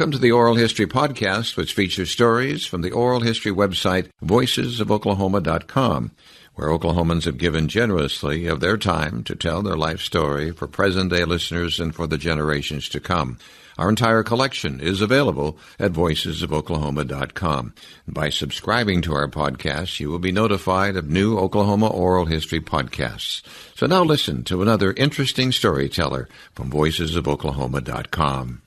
Welcome to the Oral History Podcast, which features stories from the oral history website voicesofoklahoma.com, where Oklahomans have given generously of their time to tell their life story for present-day listeners and for the generations to come. Our entire collection is available at voicesofoklahoma.com. By subscribing to our podcast, you will be notified of new Oklahoma oral history podcasts. So now listen to another interesting storyteller from voicesofoklahoma.com.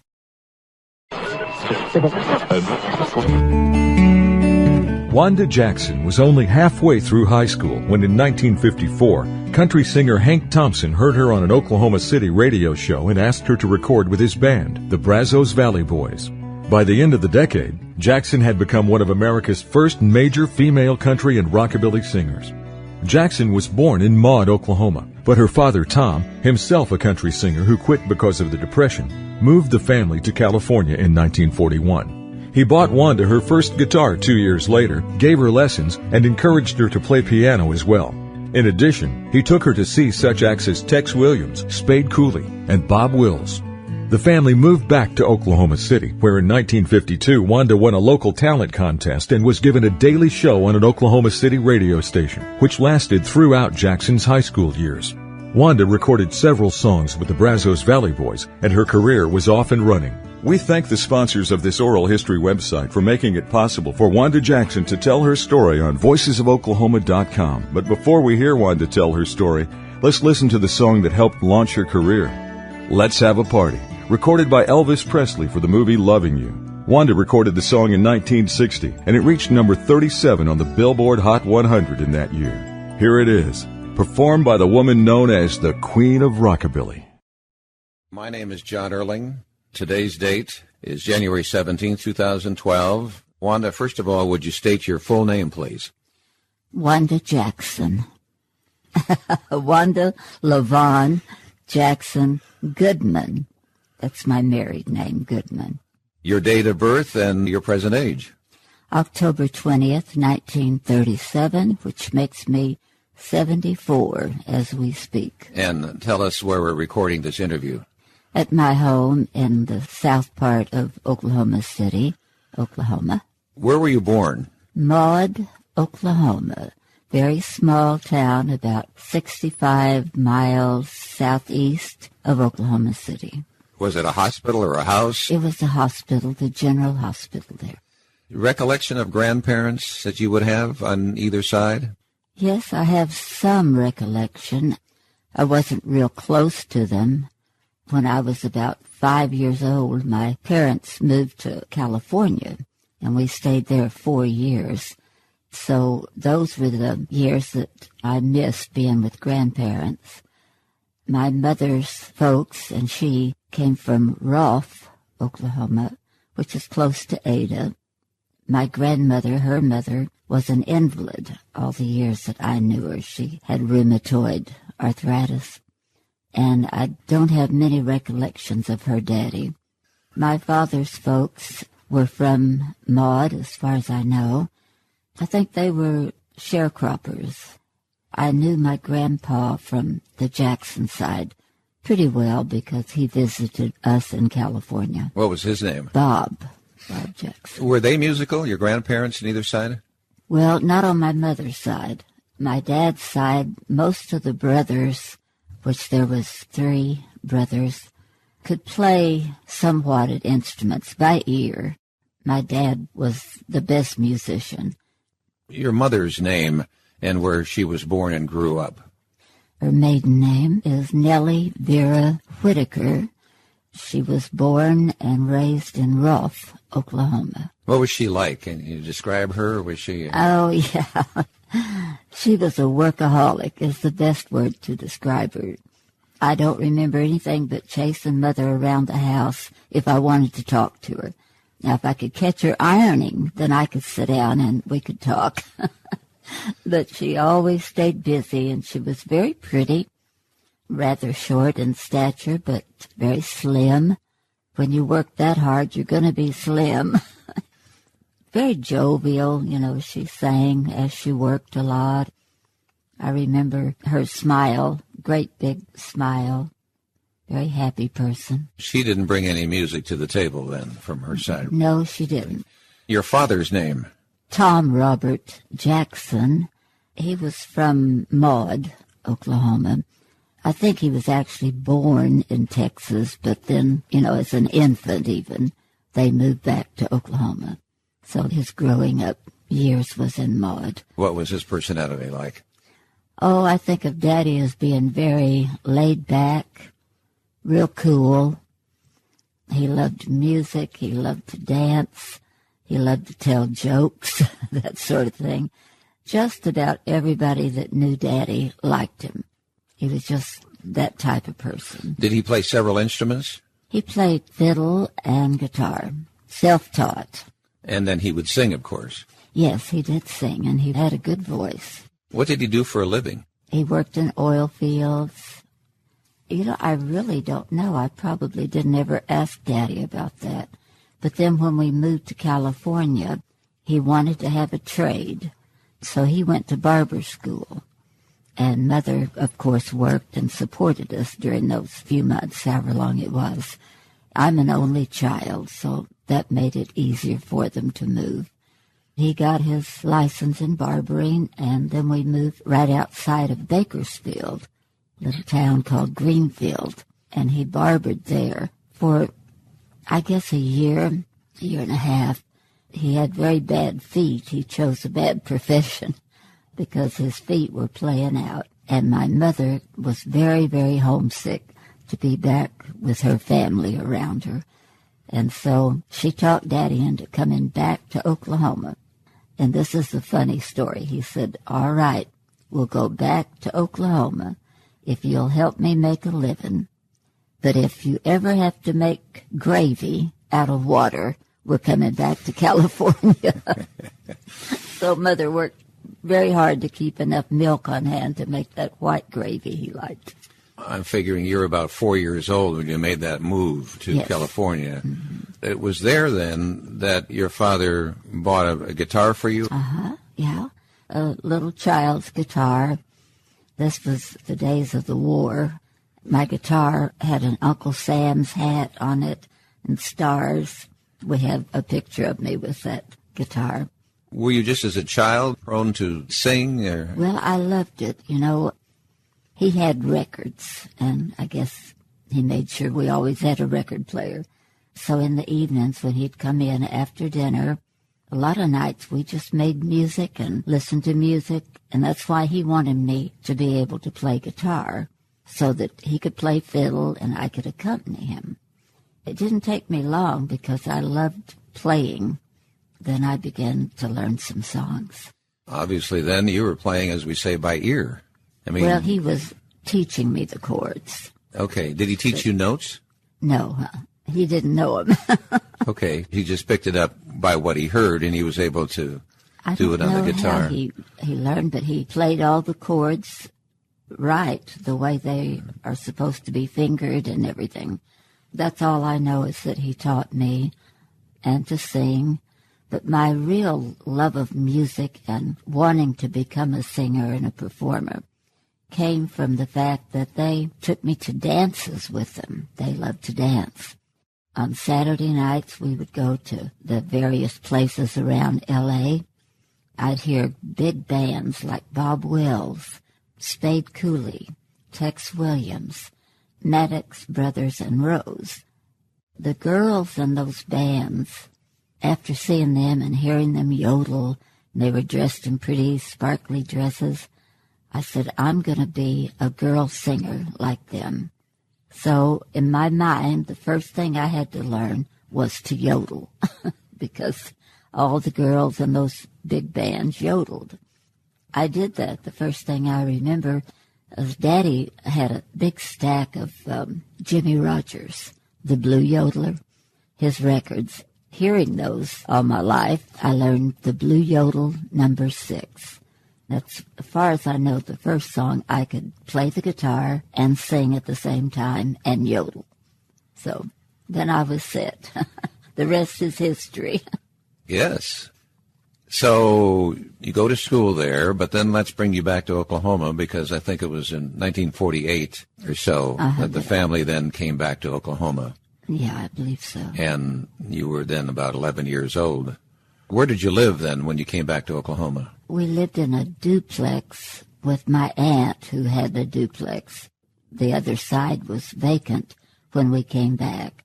Wanda Jackson was only halfway through high school when in 1954, country singer Hank Thompson heard her on an Oklahoma City radio show and asked her to record with his band, the Brazos Valley Boys. By the end of the decade, Jackson had become one of America's first major female country and rockabilly singers. Jackson was born in Maud, Oklahoma, but her father, Tom, himself a country singer who quit because of the Depression, moved the family to California in 1941. He bought Wanda her first guitar 2 years later, gave her lessons, and encouraged her to play piano as well. In addition, he took her to see such acts as Tex Williams, Spade Cooley, and Bob Wills. The family moved back to Oklahoma City, where in 1952 Wanda won a local talent contest and was given a daily show on an Oklahoma City radio station, which lasted throughout Jackson's high school years. Wanda recorded several songs with the Brazos Valley Boys, and her career was off and running. We thank the sponsors of this oral history website for making it possible for Wanda Jackson to tell her story on voicesofoklahoma.com. But before we hear Wanda tell her story, let's listen to the song that helped launch her career. Let's Have a Party, recorded by Elvis Presley for the movie Loving You. Wanda recorded the song in 1960, and it reached number 37 on the Billboard Hot 100 in that year. Here it is, performed by the woman known as the Queen of Rockabilly. My name is John Erling. Today's date is January 17, 2012. Wanda, first of all, would you state your full name, please? Wanda Jackson. Wanda LaVon Jackson Goodman. That's my married name, Goodman. Your date of birth and your present age? October 20th, 1937, which makes me 74 as we speak. And tell us where we're recording this interview. At my home in the south part of Oklahoma City, Oklahoma. Where were you born? Maud, Oklahoma. Very small town, about 65 miles southeast of Oklahoma City. Was it a hospital or a house? It was a hospital, the general hospital there. Recollection of grandparents that you would have on either side? Yes, I have some recollection. I wasn't real close to them. When I was about 5 years old, my parents moved to California, and we stayed there 4 years. So those were the years that I missed being with grandparents. My mother's folks and she came from Rolfe, Oklahoma, which is close to Ada. My grandmother, her mother, was an invalid all the years that I knew her. She had rheumatoid arthritis. And I don't have many recollections of her daddy. My father's folks were from Maud, as far as I know. I think they were sharecroppers. I knew my grandpa from the Jackson side pretty well because he visited us in California. What was his name? Bob Jackson. Were they musical, your grandparents on either side? Well, not on my mother's side. My dad's side, most of the brothers, which there was 3 brothers, could play somewhat at instruments by ear. My dad was the best musician. Your mother's name and where she was born and grew up? Her maiden name is Nellie Vera Whitaker. She was born and raised in Rolfe, Oklahoma. What was she like? Can you describe her? Was she? Oh, yeah. She was a workaholic is the best word to describe her. I don't remember anything but chasing Mother around the house if I wanted to talk to her. Now, if I could catch her ironing, then I could sit down and we could talk. But she always stayed busy, and she was very pretty, rather short in stature, but very slim. When you work that hard, you're going to be slim. Very jovial, she sang as she worked a lot. I remember her smile, great big smile. very happy person. She didn't bring any music to the table then from her side? No, she didn't. Your father's name? Tom Robert Jackson. He was from Maud, Oklahoma. I think he was actually born in Texas, but then, as an infant even, they moved back to Oklahoma. So his growing up years was in Maud. What was his personality like? Oh, I think of Daddy as being very laid back, real cool. He loved music. He loved to dance. He loved to tell jokes, that sort of thing. Just about everybody that knew Daddy liked him. He was just that type of person. Did he play several instruments? He played fiddle and guitar, self-taught. And then he would sing, of course. Yes, he did sing, and he had a good voice. What did he do for a living? He worked in oil fields. I really don't know. I probably didn't ever ask Daddy about that. But then when we moved to California, he wanted to have a trade. So he went to barber school. And Mother, of course, worked and supported us during those few months, however long it was. I'm an only child, so that made it easier for them to move. He got his license in barbering, and then we moved right outside of Bakersfield, a little town called Greenfield, and he barbered there for, I guess, a year and a half. He had very bad feet. He chose a bad profession because his feet were playing out, and my mother was very, very homesick to be back with her family around her. And so she talked Daddy into coming back to Oklahoma. And this is the funny story. He said, all right, we'll go back to Oklahoma if you'll help me make a living. But if you ever have to make gravy out of water, we're coming back to California. So Mother worked very hard to keep enough milk on hand to make that white gravy he liked. I'm figuring you're about 4 years old when you made that move to California. Mm-hmm. It was there then that your father bought a guitar for you? Yeah. A little child's guitar. This was the days of the war. My guitar had an Uncle Sam's hat on it and stars. We have a picture of me with that guitar. Were you just as a child prone to sing? Or? Well, I loved it. He had records, and I guess he made sure we always had a record player. So in the evenings when he'd come in after dinner, a lot of nights we just made music and listened to music, and that's why he wanted me to be able to play guitar so that he could play fiddle and I could accompany him. It didn't take me long because I loved playing. Then I began to learn some songs. Obviously, then you were playing, as we say, by ear. Well, he was teaching me the chords. Okay. Did he teach you notes? No, he didn't know them. Okay. He just picked it up by what he heard, and he was able to do it on the guitar. How he learned, but he played all the chords right, the way they are supposed to be fingered and everything. That's all I know is that he taught me and to sing. But my real love of music and wanting to become a singer and a performer came from the fact that they took me to dances with them. They loved to dance. On Saturday nights, we would go to the various places around L.A. I'd hear big bands like Bob Wills, Spade Cooley, Tex Williams, Maddox Brothers, and Rose. The girls in those bands, after seeing them and hearing them yodel, and they were dressed in pretty sparkly dresses, I said, I'm going to be a girl singer like them. So in my mind, the first thing I had to learn was to yodel because all the girls in those big bands yodeled. I did that. The first thing I remember is Daddy had a big stack of Jimmy Rogers, the Blue Yodeler, his records. Hearing those all my life, I learned the Blue Yodel number 6. That's, as far as I know, the first song I could play the guitar and sing at the same time and yodel. So then I was set. The rest is history. Yes. So you go to school there, but then let's bring you back to Oklahoma, because I think it was in 1948 or so that the family then came back to Oklahoma. Yeah, I believe so. And you were then about 11 years old. Where did you live then when you came back to Oklahoma? We lived in a duplex with my aunt, who had a duplex. The other side was vacant when we came back.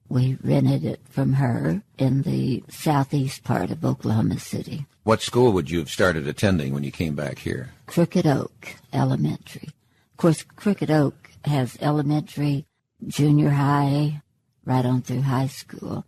We rented it from her in the southeast part of Oklahoma City. What school would you have started attending when you came back here? Crooked Oak Elementary. Of course, Crooked Oak has elementary, junior high, right on through high school.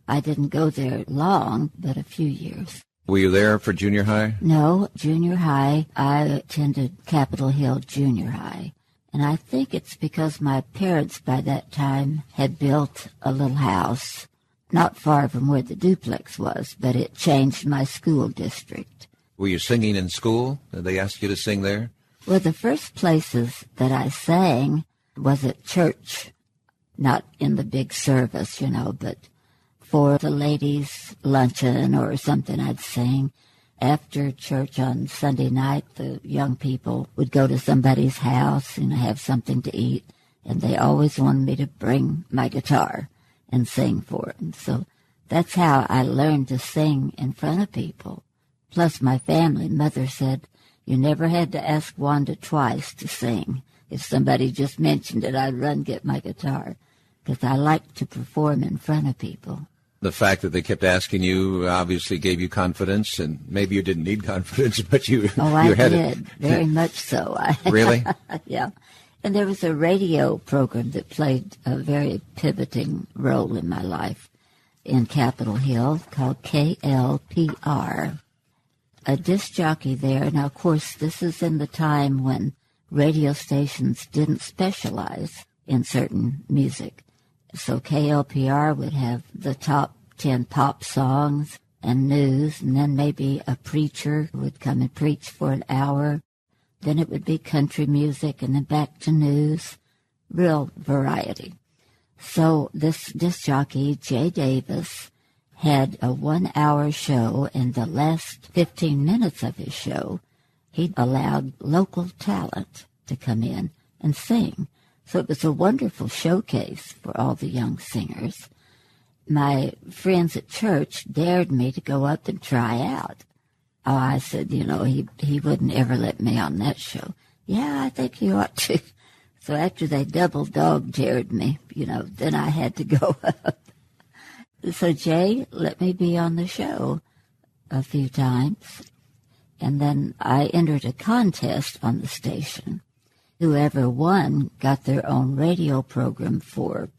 I didn't go there long, but a few years. Were you there for junior high? No, junior high. I attended Capitol Hill Junior High. And I think it's because my parents by that time had built a little house not far from where the duplex was, but it changed my school district. Were you singing in school? Did they ask you to sing there? Well, the first places that I sang was at church, not in the big service, but for the ladies' luncheon or something I'd sing. After church on Sunday night, the young people would go to somebody's house and have something to eat, and they always wanted me to bring my guitar and sing for them. So that's how I learned to sing in front of people. Plus my family, mother said, you never had to ask Wanda twice to sing. If somebody just mentioned it, I'd run get my guitar, because I like to perform in front of people. The fact that they kept asking you obviously gave you confidence, and maybe you didn't need confidence, but you had did, very much so. Really? Yeah. And there was a radio program that played a very pivoting role in my life in Capitol Hill called KLPR. A disc jockey there. Now, of course, this is in the time when radio stations didn't specialize in certain music. So KLPR would have the top 10 pop songs and news, and then maybe a preacher would come and preach for an hour. Then it would be country music, and then back to news. Real variety. So this disc jockey, Jay Davis, had a 1-hour show, and the last 15 minutes of his show, he allowed local talent to come in and sing. So it was a wonderful showcase for all the young singers. My friends at church dared me to go up and try out. Oh, I said, he wouldn't ever let me on that show. Yeah, I think you ought to. So after they double dog dared me, then I had to go up. So Jay let me be on the show a few times. And then I entered a contest on the station. Whoever won got their own radio program for,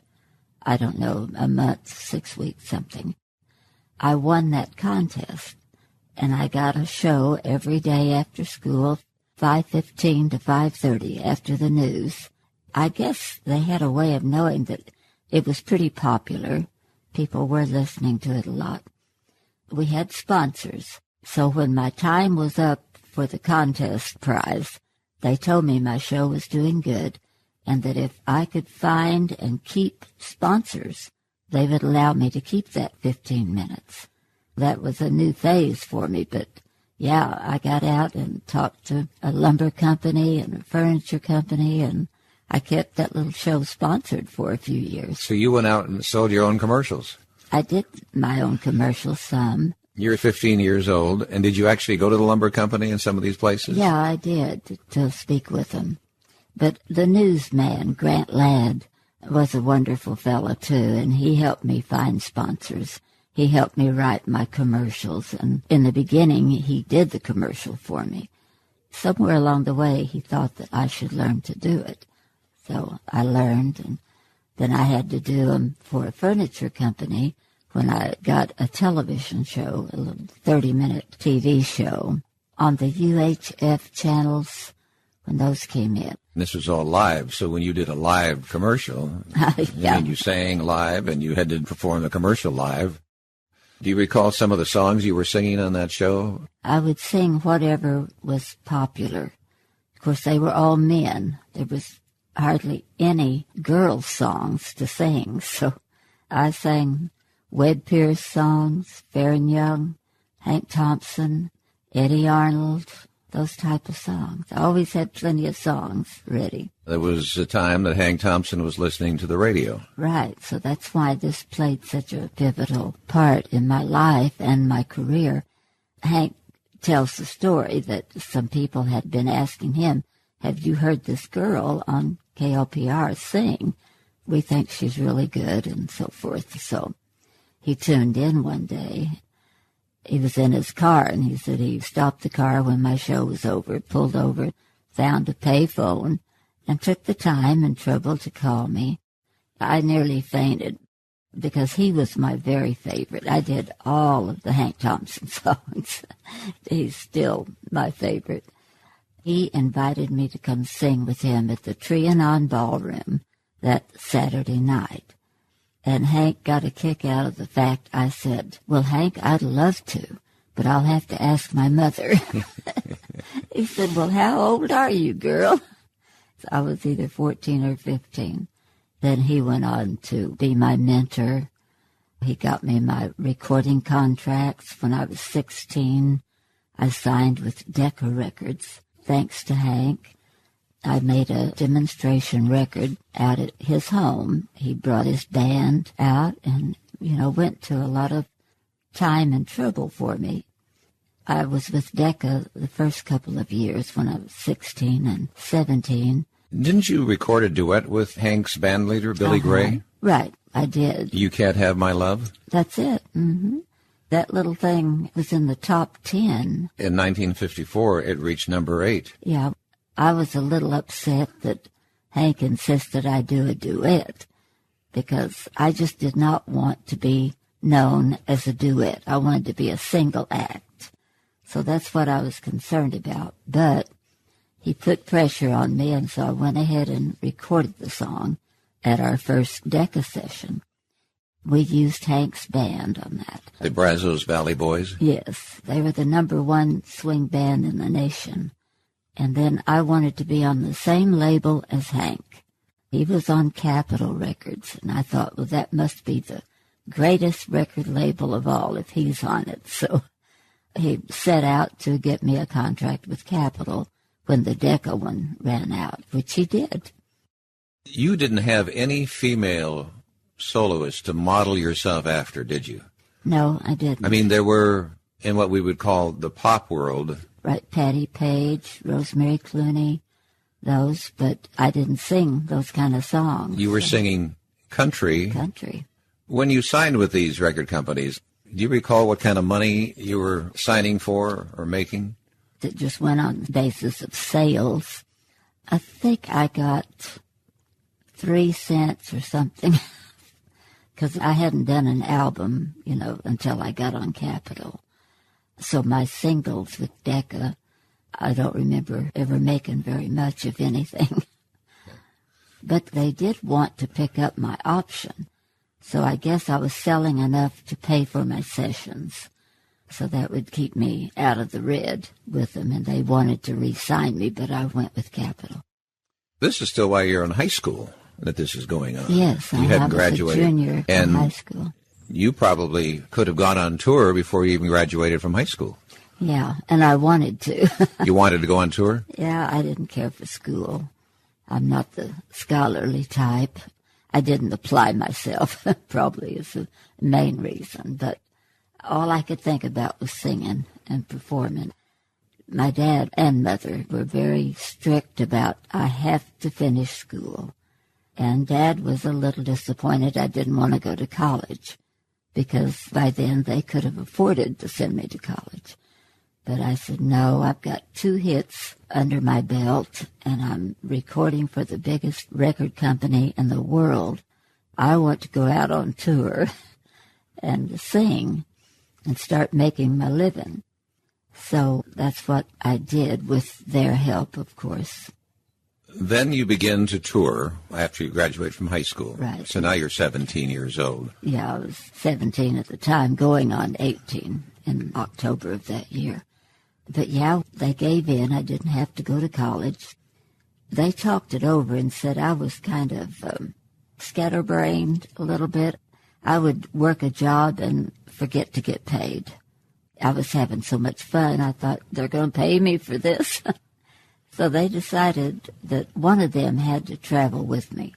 I don't know, a month, 6 weeks, something. I won that contest, and I got a show every day after school, 5:15 to 5:30 after the news. I guess they had a way of knowing that it was pretty popular. People were listening to it a lot. We had sponsors, so when my time was up for the contest prize, they told me my show was doing good, and that if I could find and keep sponsors, they would allow me to keep that 15 minutes. That was a new phase for me, but yeah, I got out and talked to a lumber company and a furniture company, and I kept that little show sponsored for a few years. So you went out and sold your own commercials? I did my own commercials, some. You're 15 years old, and did you actually go to the lumber company in some of these places? Yeah, I did, to speak with them. But the newsman, Grant Ladd, was a wonderful fellow, too, and he helped me find sponsors. He helped me write my commercials, and in the beginning, he did the commercial for me. Somewhere along the way, he thought that I should learn to do it. So I learned, and then I had to do them for a furniture company when I got a television show, a little 30-minute TV show on the UHF channels when those came in. This was all live, so when you did a live commercial, yeah. You sang live and you had to perform the commercial live. Do you recall some of the songs you were singing on that show? I would sing whatever was popular. Of course, they were all men. There was hardly any girl songs to sing, so I sang Webb Pierce songs, Fair and Young, Hank Thompson, Eddie Arnold, those type of songs. I always had plenty of songs ready. There was a time that Hank Thompson was listening to the radio. Right, so that's why this played such a pivotal part in my life and my career. Hank tells the story that some people had been asking him, have you heard this girl on KLPR sing? We think she's really good, and so forth. So he tuned in one day. He was in his car, and he said he stopped the car when my show was over, pulled over, found a payphone, and took the time and trouble to call me. I nearly fainted because he was my very favorite. I did all of the Hank Thompson songs. He's still my favorite. He invited me to come sing with him at the Trianon Ballroom that Saturday night. And Hank got a kick out of the fact I said, well, Hank, I'd love to, but I'll have to ask my mother. He said, well, how old are you, girl? So I was either 14 or 15. Then he went on to be my mentor. He got me my recording contracts when I was 16. I signed with Decca Records, thanks to Hank. I made a demonstration record out at his home. He brought his band out and, went to a lot of time and trouble for me. I was with Decca the first couple of years when I was 16 and 17. Didn't you record a duet with Hank's band leader, Billy Gray? Right, I did. You Can't Have My Love? That's it. Mm-hmm. That little thing was in the top 10. In 1954, it reached number 8. Yeah. I was a little upset that Hank insisted I do a duet because I just did not want to be known as a duet. I wanted to be a single act. So that's what I was concerned about. But he put pressure on me, and so I went ahead and recorded the song at our first Decca session. We used Hank's band on that. The Brazos Valley Boys? Yes. They were the #1 swing band in the nation. And then I wanted to be on the same label as Hank. He was on Capitol Records, and I thought, well, that must be the greatest record label of all if he's on it. So he set out to get me a contract with Capitol when the Decca one ran out, which he did. You didn't have any female soloists to model yourself after, did you? No, I didn't. I mean, there were, in what we would call the pop world, right, Patti Page, Rosemary Clooney, those, but I didn't sing those kind of songs. You were singing country. Country. When you signed with these record companies, do you recall what kind of money you were signing for or making? It just went on the basis of sales. I think I got 3 cents or something because I hadn't done an album, until I got on Capitol. So my singles with Decca, I don't remember ever making very much of anything. But they did want to pick up my option. So I guess I was selling enough to pay for my sessions. So that would keep me out of the red with them. And they wanted to re-sign me, but I went with Capitol. This is still while you're in high school that this is going on. Yes, you I hadn't was graduated. A junior in high school. You probably could have gone on tour before you even graduated from high school. Yeah, and I wanted to. You wanted to go on tour? Yeah, I didn't care for school. I'm not the scholarly type. I didn't apply myself, probably is the main reason. But all I could think about was singing and performing. My dad and mother were very strict about, I have to finish school. And Dad was a little disappointed I didn't want to go to college, because by then they could have afforded to send me to college. But I said, no, I've got 2 hits under my belt, and I'm recording for the biggest record company in the world. I want to go out on tour and sing and start making my living. So that's what I did with their help, of course. Then you begin to tour after you graduate from high school. Right. So now you're 17 years old. Yeah, I was 17 at the time, going on 18 in October of that year. But yeah, they gave in. I didn't have to go to college. They talked it over and said I was kind of scatterbrained a little bit. I would work a job and forget to get paid. I was having so much fun, I thought, they're going to pay me for this. So they decided that one of them had to travel with me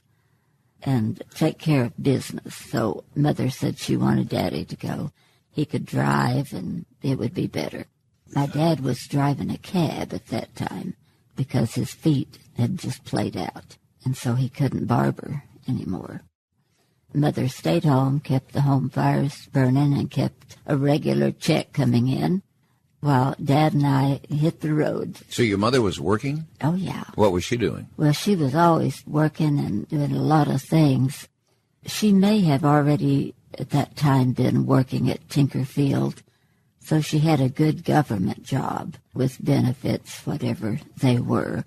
and take care of business. So Mother said she wanted Daddy to go. He could drive, and it would be better. My dad was driving a cab at that time because his feet had just played out, and so he couldn't barber anymore. Mother stayed home, kept the home fires burning, and kept a regular check coming in, while Dad and I hit the road. So your mother was working? Oh, yeah. What was she doing? Well, she was always working and doing a lot of things. She may have already at that time been working at Tinkerfield, so she had a good government job with benefits, whatever they were.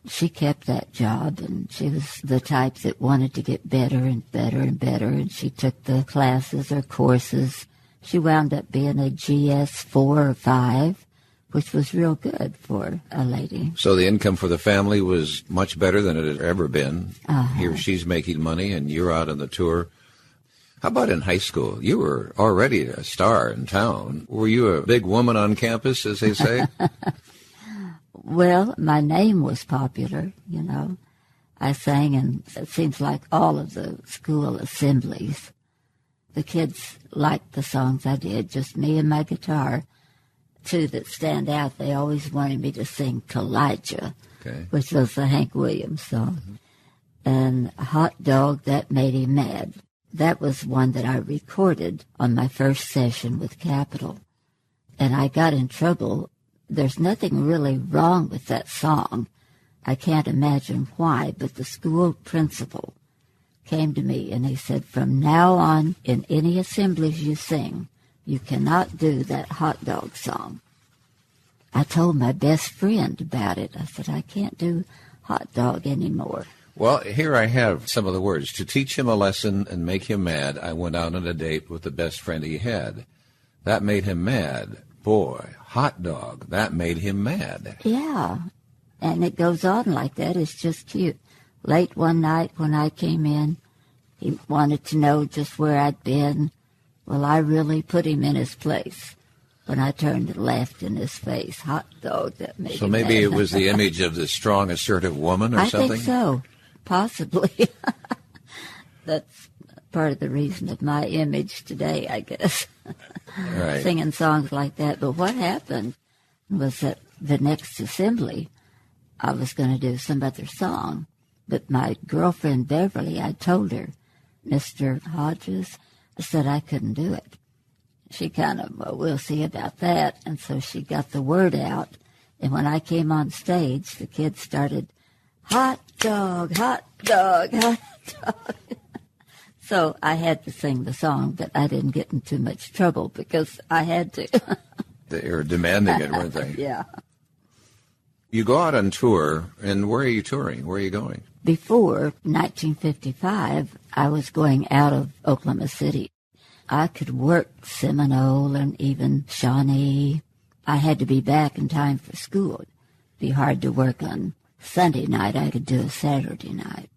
She kept that job, and she was the type that wanted to get better and better and better, and she took the classes or courses. She wound up being a GS 4 or 5, which was real good for a lady. So the income for the family was much better than it had ever been. Uh-huh. Here she's making money, and you're out on the tour. How about in high school? You were already a star in town. Were you a big woman on campus, as they say? Well, my name was popular, you know. I sang in, it seems like, all of the school assemblies. The kids liked the songs I did, just me and my guitar. Two that stand out, they always wanted me to sing Kalijah, which was the Hank Williams song. Mm-hmm. And Hot Dog, That Made Him Mad. That was one that I recorded on my first session with Capitol. And I got in trouble. There's nothing really wrong with that song. I can't imagine why, but the school principal came to me and he said, from now on, in any assemblies you sing, you cannot do that hot dog song. I told my best friend about it. I said, I can't do hot dog anymore. Well, here I have some of the words. To teach him a lesson and make him mad, I went out on a date with the best friend he had. That made him mad. Boy, hot dog, that made him mad. Yeah, and it goes on like that. It's just cute. Late one night when I came in, he wanted to know just where I'd been. Well, I really put him in his place when I turned and laughed in his face. Hot dog, that made him mad. So maybe it was the image of the strong, assertive woman or something? I think so, possibly. That's part of the reason of my image today, I guess. Right. Singing songs like that. But what happened was that the next assembly, I was going to do some other song. But my girlfriend, Beverly, I told her, Mr. Hodges, I said I couldn't do it. She kind of, well, we'll see about that. And so she got the word out. And when I came on stage, the kids started, hot dog, hot dog, hot dog. So I had to sing the song, but I didn't get in too much trouble because I had to. They were demanding it, weren't they? Yeah. You go out on tour, and where are you touring? Where are you going? Before 1955, I was going out of Oklahoma City. I could work Seminole and even Shawnee. I had to be back in time for school. It'd be hard to work on Sunday night. I could do a Saturday night.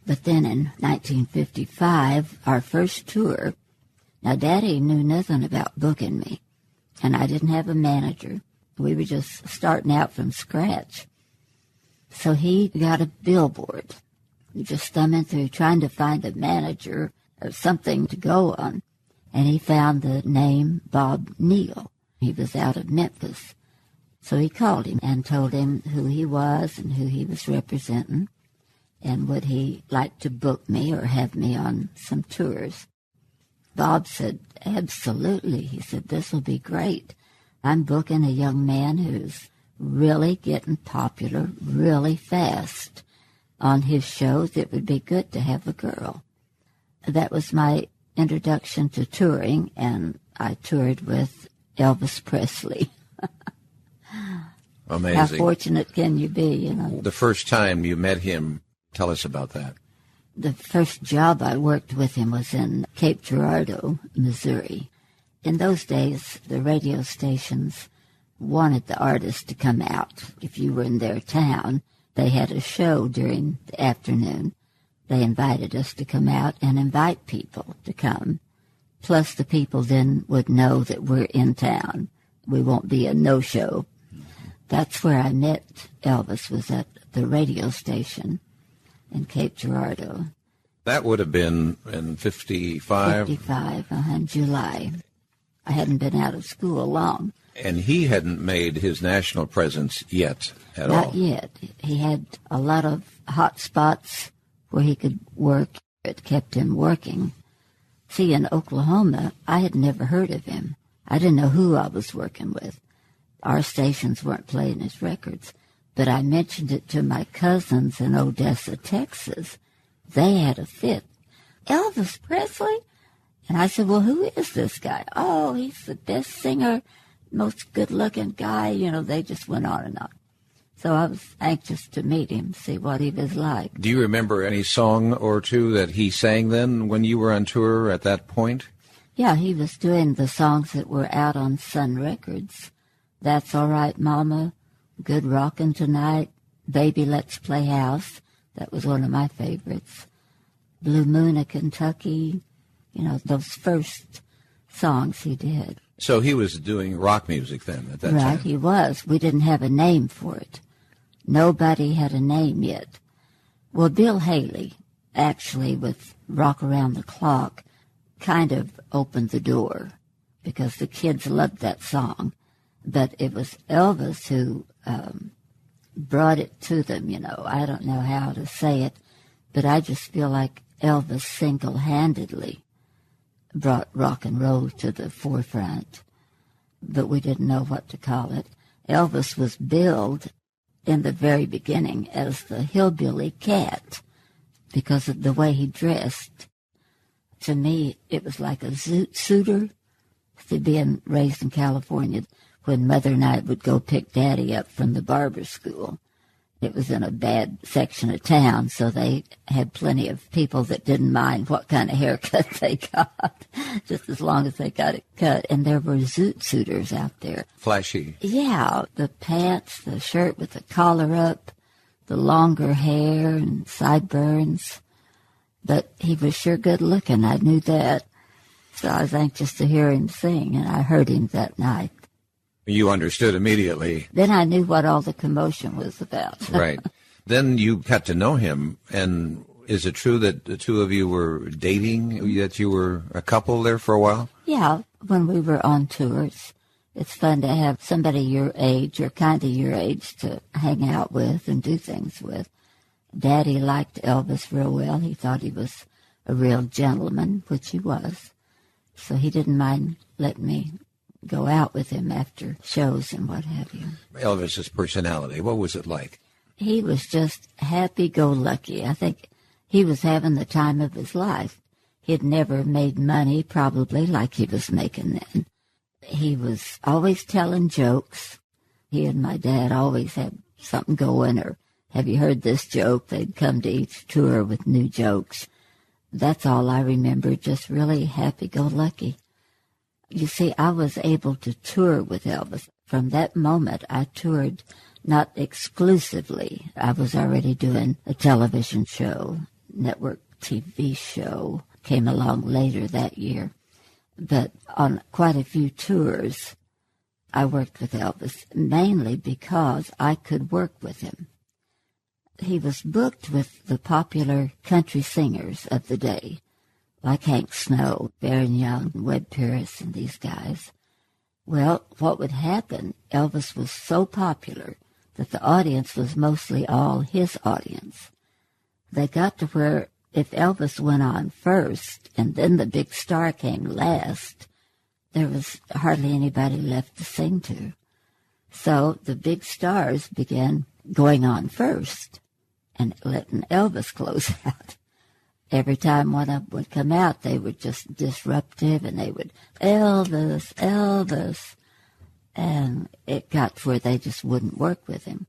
But then in 1955, our first tour, now Daddy knew nothing about booking me, and I didn't have a manager. We were just starting out from scratch. So he got a billboard, just thumbing through, trying to find a manager or something to go on. And he found the name Bob Neal. He was out of Memphis. So he called him and told him who he was and who he was representing, and would he like to book me or have me on some tours. Bob said, absolutely. He said, this will be great. I'm booking a young man who's really getting popular really fast. On his shows, it would be good to have a girl. That was my introduction to touring, and I toured with Elvis Presley. Amazing. How fortunate can you be, you know? The first time you met him, tell us about that. The first job I worked with him was in Cape Girardeau, Missouri. In those days, the radio stations wanted the artists to come out. If you were in their town, they had a show during the afternoon. They invited us to come out and invite people to come. Plus the people then would know that we're in town. We won't be a no-show. That's where I met Elvis, was at the radio station in Cape Girardeau. That would have been in 55? 55, in July. I hadn't been out of school long. And he hadn't made his national presence yet at all? Not yet. He had a lot of hot spots where he could work. It kept him working. See, in Oklahoma, I had never heard of him. I didn't know who I was working with. Our stations weren't playing his records. But I mentioned it to my cousins in Odessa, Texas. They had a fit. Elvis Presley? And I said, well, who is this guy? Oh, he's the best singer, most good-looking guy. You know, they just went on and on. So I was anxious to meet him, see what he was like. Do you remember any song or two that he sang then when you were on tour at that point? Yeah, he was doing the songs that were out on Sun Records. That's All Right, Mama, Good Rockin' Tonight, Baby, Let's Play House. That was one of my favorites. Blue Moon of Kentucky, you know, those first songs he did. So he was doing rock music then at that time? Right, he was. We didn't have a name for it. Nobody had a name yet. Well, Bill Haley, actually, with Rock Around the Clock, kind of opened the door because the kids loved that song. But it was Elvis who brought it to them, you know. I don't know how to say it, but I just feel like Elvis single-handedly brought rock and roll to the forefront. But we didn't know what to call it. Elvis was billed in the very beginning as the hillbilly cat because of the way he dressed. To me, it was like a zoot suitor. To being raised in California, when Mother and I would go pick Daddy up from the barber school. It was in a bad section of town, so they had plenty of people that didn't mind what kind of haircut they got, just as long as they got it cut. And there were zoot suitors out there. Flashy. Yeah, the pants, the shirt with the collar up, the longer hair and sideburns. But he was sure good looking, I knew that. So I was anxious to hear him sing, and I heard him that night. You understood immediately. Then I knew what all the commotion was about. Right. Then you got to know him, and is it true that the two of you were dating, that you were a couple there for a while? Yeah, when we were on tours. It's fun to have somebody your age or kind of your age to hang out with and do things with. Daddy liked Elvis real well. He thought he was a real gentleman, which he was. So he didn't mind letting me go out with him after shows and what have you. Elvis's personality, what was it like? He was just happy-go-lucky. I think he was having the time of his life. He'd never made money, probably, like he was making then. He was always telling jokes. He and my dad always had something going, or have you heard this joke? They'd come to each tour with new jokes. That's all I remember, just really happy-go-lucky. You see, I was able to tour with Elvis. From that moment, I toured not exclusively. I was already doing a television show, network TV show, came along later that year. But on quite a few tours, I worked with Elvis, mainly because I could work with him. He was booked with the popular country singers of the day, like Hank Snow, Baron Young, Webb Pierce, and these guys. Well, what would happen, Elvis was so popular that the audience was mostly all his audience. They got to where if Elvis went on first and then the big star came last, there was hardly anybody left to sing to. So the big stars began going on first and letting Elvis close out. Every time one of them would come out, they were just disruptive, and they would, Elvis, Elvis. And it got to where they just wouldn't work with him.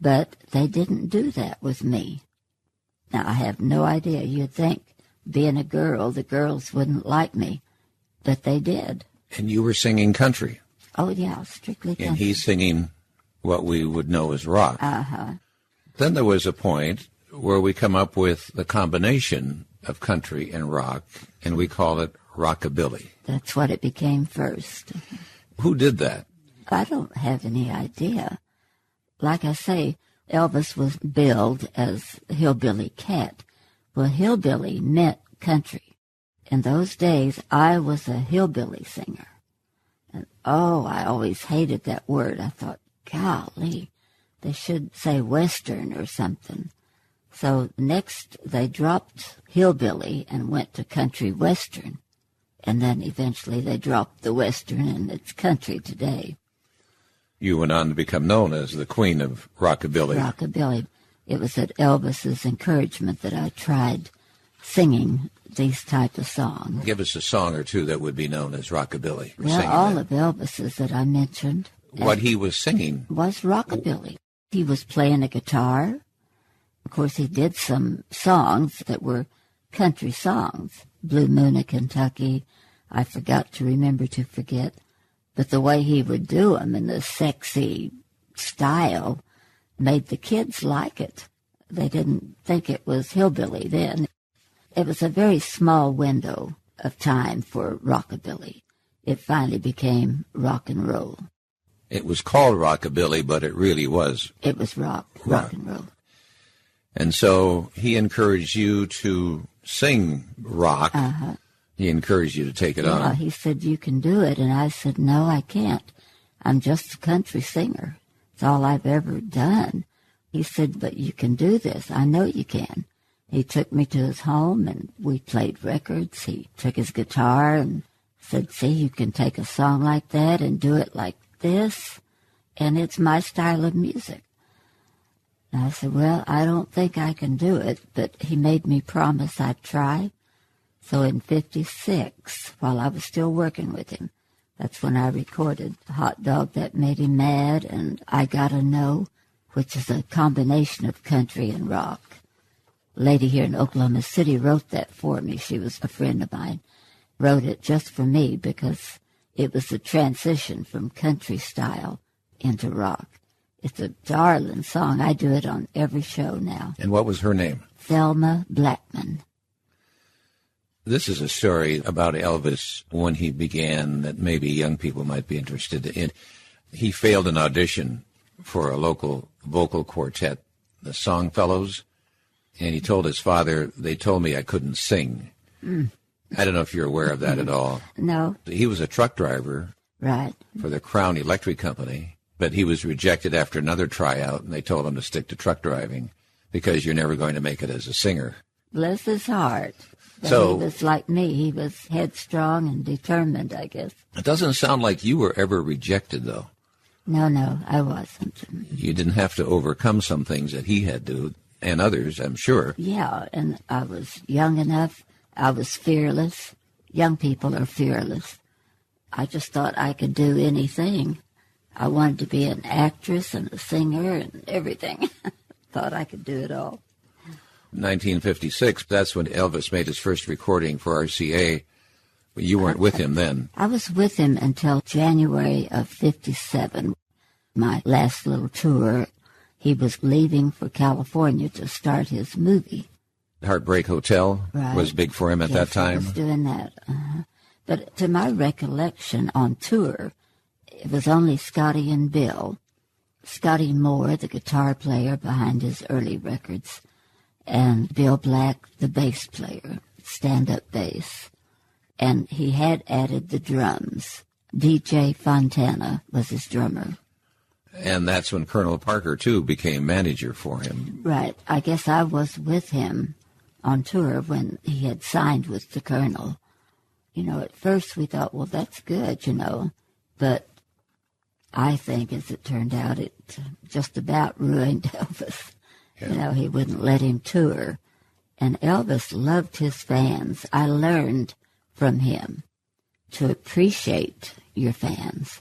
But they didn't do that with me. Now, I have no idea. You'd think, being a girl, the girls wouldn't like me. But they did. And you were singing country. Oh, yeah, strictly country. And he's singing what we would know as rock. Uh-huh. Then there was a point where we come up with the combination of country and rock, and we call it Rockabilly. That's what it became first. Who did that? I don't have any idea. Like I say, Elvis was billed as Hillbilly Cat. Well, hillbilly meant country. In those days, I was a hillbilly singer. And, I always hated that word. I thought, golly, they should say Western or something. So next, they dropped hillbilly and went to country Western. And then eventually they dropped the Western, and it's country today. You went on to become known as the Queen of Rockabilly. Rockabilly. It was at Elvis's encouragement that I tried singing these type of songs. Give us a song or two that would be known as Rockabilly. Well, all of Elvis's that I mentioned. What he was singing was Rockabilly. He was playing a guitar. Of course, he did some songs that were country songs. Blue Moon of Kentucky, I Forgot to Remember to Forget. But the way he would do them in the sexy style made the kids like it. They didn't think it was hillbilly then. It was a very small window of time for rockabilly. It finally became rock and roll. It was called Rockabilly, but it really was. It was rock and roll. And so he encouraged you to sing rock. Uh-huh. He encouraged you to take it on. He said, you can do it. And I said, no, I can't. I'm just a country singer. It's all I've ever done. He said, but you can do this. I know you can. He took me to his home, and we played records. He took his guitar and said, see, you can take a song like that and do it like this, and it's my style of music. And I said, well, I don't think I can do it, but he made me promise I'd try. So in 56, while I was still working with him, that's when I recorded Hot Dog That Made Him Mad and I Gotta Know, which is a combination of country and rock. A lady here in Oklahoma City wrote that for me. She was a friend of mine. Wrote it just for me because it was a transition from country style into rock. It's a darling song. I do it on every show now. And what was her name? Thelma Blackman. This is a story about Elvis when he began that maybe young people might be interested in. He failed an audition for a local vocal quartet, the Songfellows, and he told his father, they told me I couldn't sing. I don't know if you're aware of that at all. No. He was a truck driver for the Crown Electric Company, but he was rejected after another tryout, and they told him to stick to truck driving because you're never going to make it as a singer. Bless his heart. But so he was like me. He was headstrong and determined, I guess. It doesn't sound like you were ever rejected, though. No, I wasn't. You didn't have to overcome some things that he had to, and others, I'm sure. Yeah, and I was young enough. I was fearless. Young people are fearless. I just thought I could do anything. I wanted to be an actress and a singer and everything. Thought I could do it all. 1956, that's when Elvis made his first recording for RCA. You weren't with him then. I was with him until January of 57, my last little tour. He was leaving for California to start his movie. Heartbreak Hotel was big for him at that time. He was doing that. But to my recollection on tour, it was only Scotty and Bill. Scotty Moore, the guitar player behind his early records, and Bill Black, the bass player, stand-up bass. And he had added the drums. DJ Fontana was his drummer. And that's when Colonel Parker, too, became manager for him. Right. I guess I was with him on tour when he had signed with the Colonel. You know, at first we thought, well, that's good, you know. But I think, as it turned out, it just about ruined Elvis. Yeah. You know, he wouldn't let him tour. And Elvis loved his fans. I learned from him to appreciate your fans.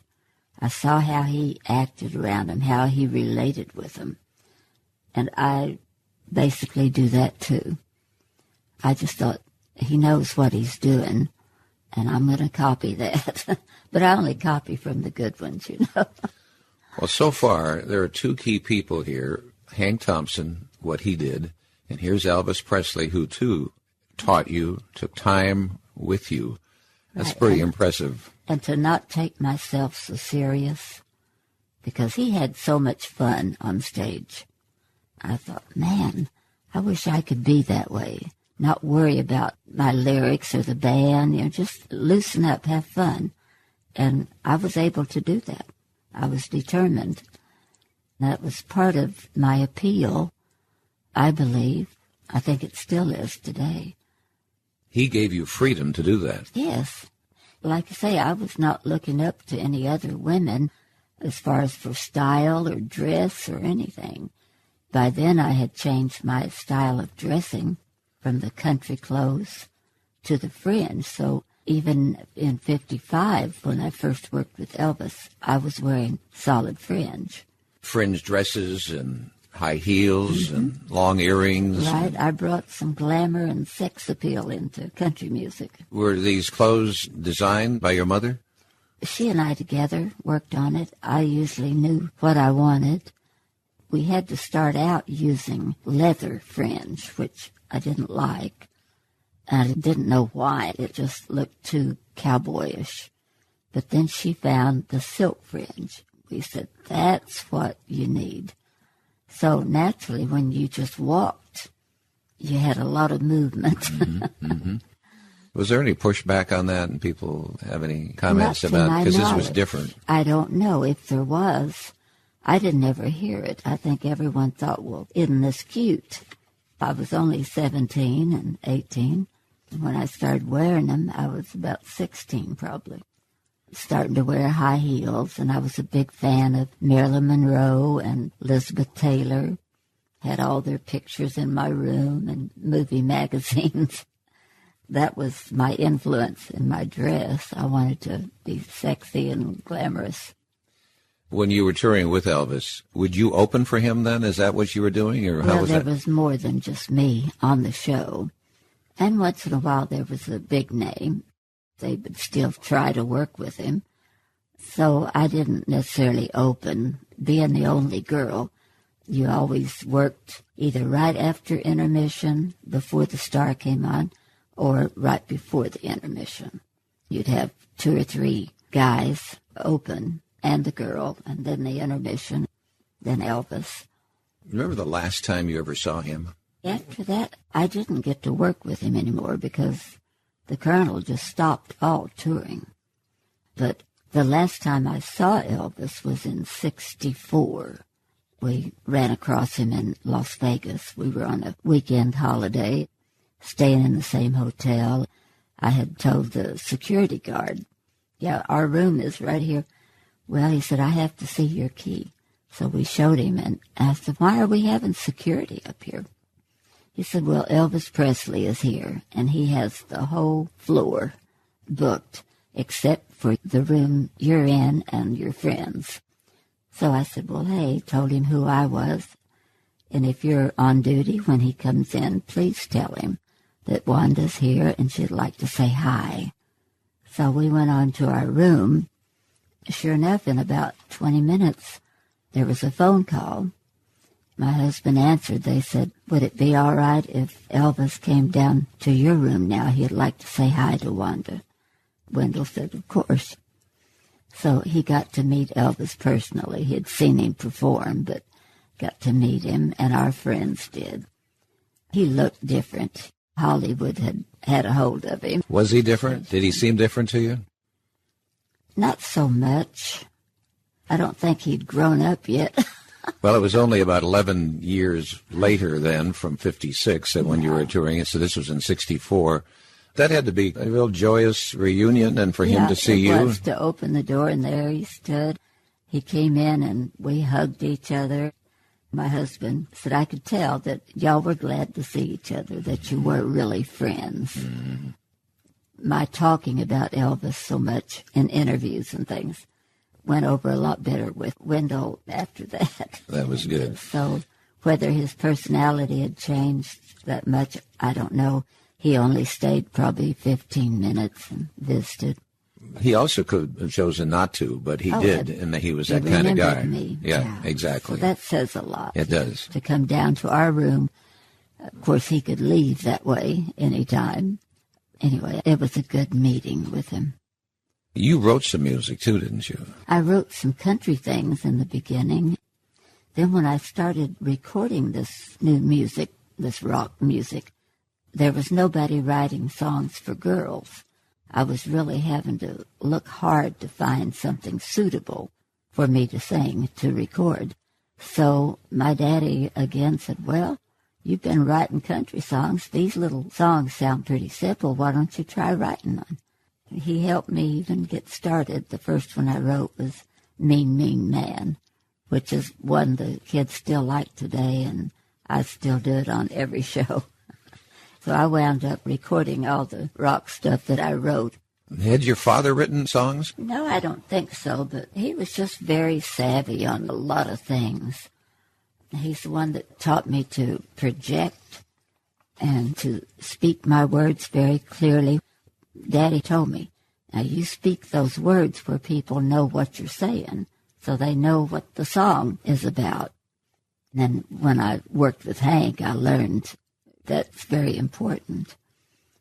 I saw how he acted around them, how he related with them. And I basically do that too. I just thought, he knows what he's doing, and I'm going to copy that. But I only copy from the good ones, you know. Well, so far, there are two key people here. Hank Thompson, what he did, and here's Elvis Presley, who, too, taught you, took time with you. That's pretty impressive. And to not take myself so serious, because he had so much fun on stage. I thought, man, I wish I could be that way. Not worry about my lyrics or the band, just loosen up, have fun. And I was able to do that. I was determined. That was part of my appeal, I believe. I think it still is today. He gave you freedom to do that. Yes. Like I say, I was not looking up to any other women as far as for style or dress or anything. By then I had changed my style of dressing from the country clothes to the fringe. So even in 55, when I first worked with Elvis, I was wearing solid fringe. Fringe dresses and high heels and long earrings. Right. I brought some glamour and sex appeal into country music. Were these clothes designed by your mother? She and I together worked on it. I usually knew what I wanted. We had to start out using leather fringe, which I didn't like. I didn't know why. It just looked too cowboyish. But then she found the silk fringe. We said, that's what you need. So naturally, when you just walked, you had a lot of movement. Was there any pushback on that, and people have any comments about, because this was different? I don't know. If there was, I didn't ever hear it. I think everyone thought, well, isn't this cute? I was only 17 and 18. When I started wearing them, I was about 16 probably. Starting to wear high heels, and I was a big fan of Marilyn Monroe and Elizabeth Taylor. Had all their pictures in my room and movie magazines. That was my influence in my dress. I wanted to be sexy and glamorous. When you were touring with Elvis, would you open for him then? Is that what you were doing, or how was that? Well, there was more than just me on the show. And once in a while there was a big name. They would still try to work with him. So I didn't necessarily open. Being the only girl, you always worked either right after intermission, before the star came on, or right before the intermission. You'd have 2 or 3 guys open, and the girl, and then the intermission, then Elvis. Remember the last time you ever saw him? After that, I didn't get to work with him anymore because the Colonel just stopped all touring. But the last time I saw Elvis was in 64. We ran across him in Las Vegas. We were on a weekend holiday, staying in the same hotel. I had told the security guard, yeah, our room is right here. Well, he said, I have to see your key. So we showed him and asked him, why are we having security up here? He said, well, Elvis Presley is here, and he has the whole floor booked, except for the room you're in and your friends. So I said, well, hey, told him who I was, and if you're on duty when he comes in, please tell him that Wanda's here and she'd like to say hi. So we went on to our room. Sure enough, in about 20 minutes, there was a phone call. My husband answered. They said, would it be all right if Elvis came down to your room now? He'd like to say hi to Wanda. Wendell said, of course. So he got to meet Elvis personally. He had seen him perform, but got to meet him, and our friends did. He looked different. Hollywood had a hold of him. Was he different? Did he seem different to you? Not so much. I don't think he'd grown up yet. Well, it was only about 11 years later then, from 56, when you were touring. So this was in 64. That had to be a real joyous reunion, and for him to see you. It was to open the door, and there he stood. He came in, and we hugged each other. My husband said, I could tell that y'all were glad to see each other, that you were really friends. Mm-hmm. My talking about Elvis so much in interviews and things went over a lot better with Wendell after that. That was good. So whether his personality had changed that much, I don't know. He only stayed probably 15 minutes and visited. He also could have chosen not to, but he did, and he was that kind of guy. Me. Yeah, exactly. So that says a lot. It does. To come down to our room. Of course, he could leave that way anytime. Anyway, it was a good meeting with him. You wrote some music too, didn't you? I wrote some country things in the beginning. Then when I started recording this new music, this rock music, there was nobody writing songs for girls. I was really having to look hard to find something suitable for me to sing, to record. So my daddy again said, well, you've been writing country songs. These little songs sound pretty simple. Why don't you try writing one? He helped me even get started. The first one I wrote was Mean, Mean Man, which is one the kids still like today, and I still do it on every show. So I wound up recording all the rock stuff that I wrote. Had your father written songs? No, I don't think so, but he was just very savvy on a lot of things. He's the one that taught me to project and to speak my words very clearly. Daddy told me, now you speak those words where people know what you're saying, so they know what the song is about. And then when I worked with Hank, I learned that's very important.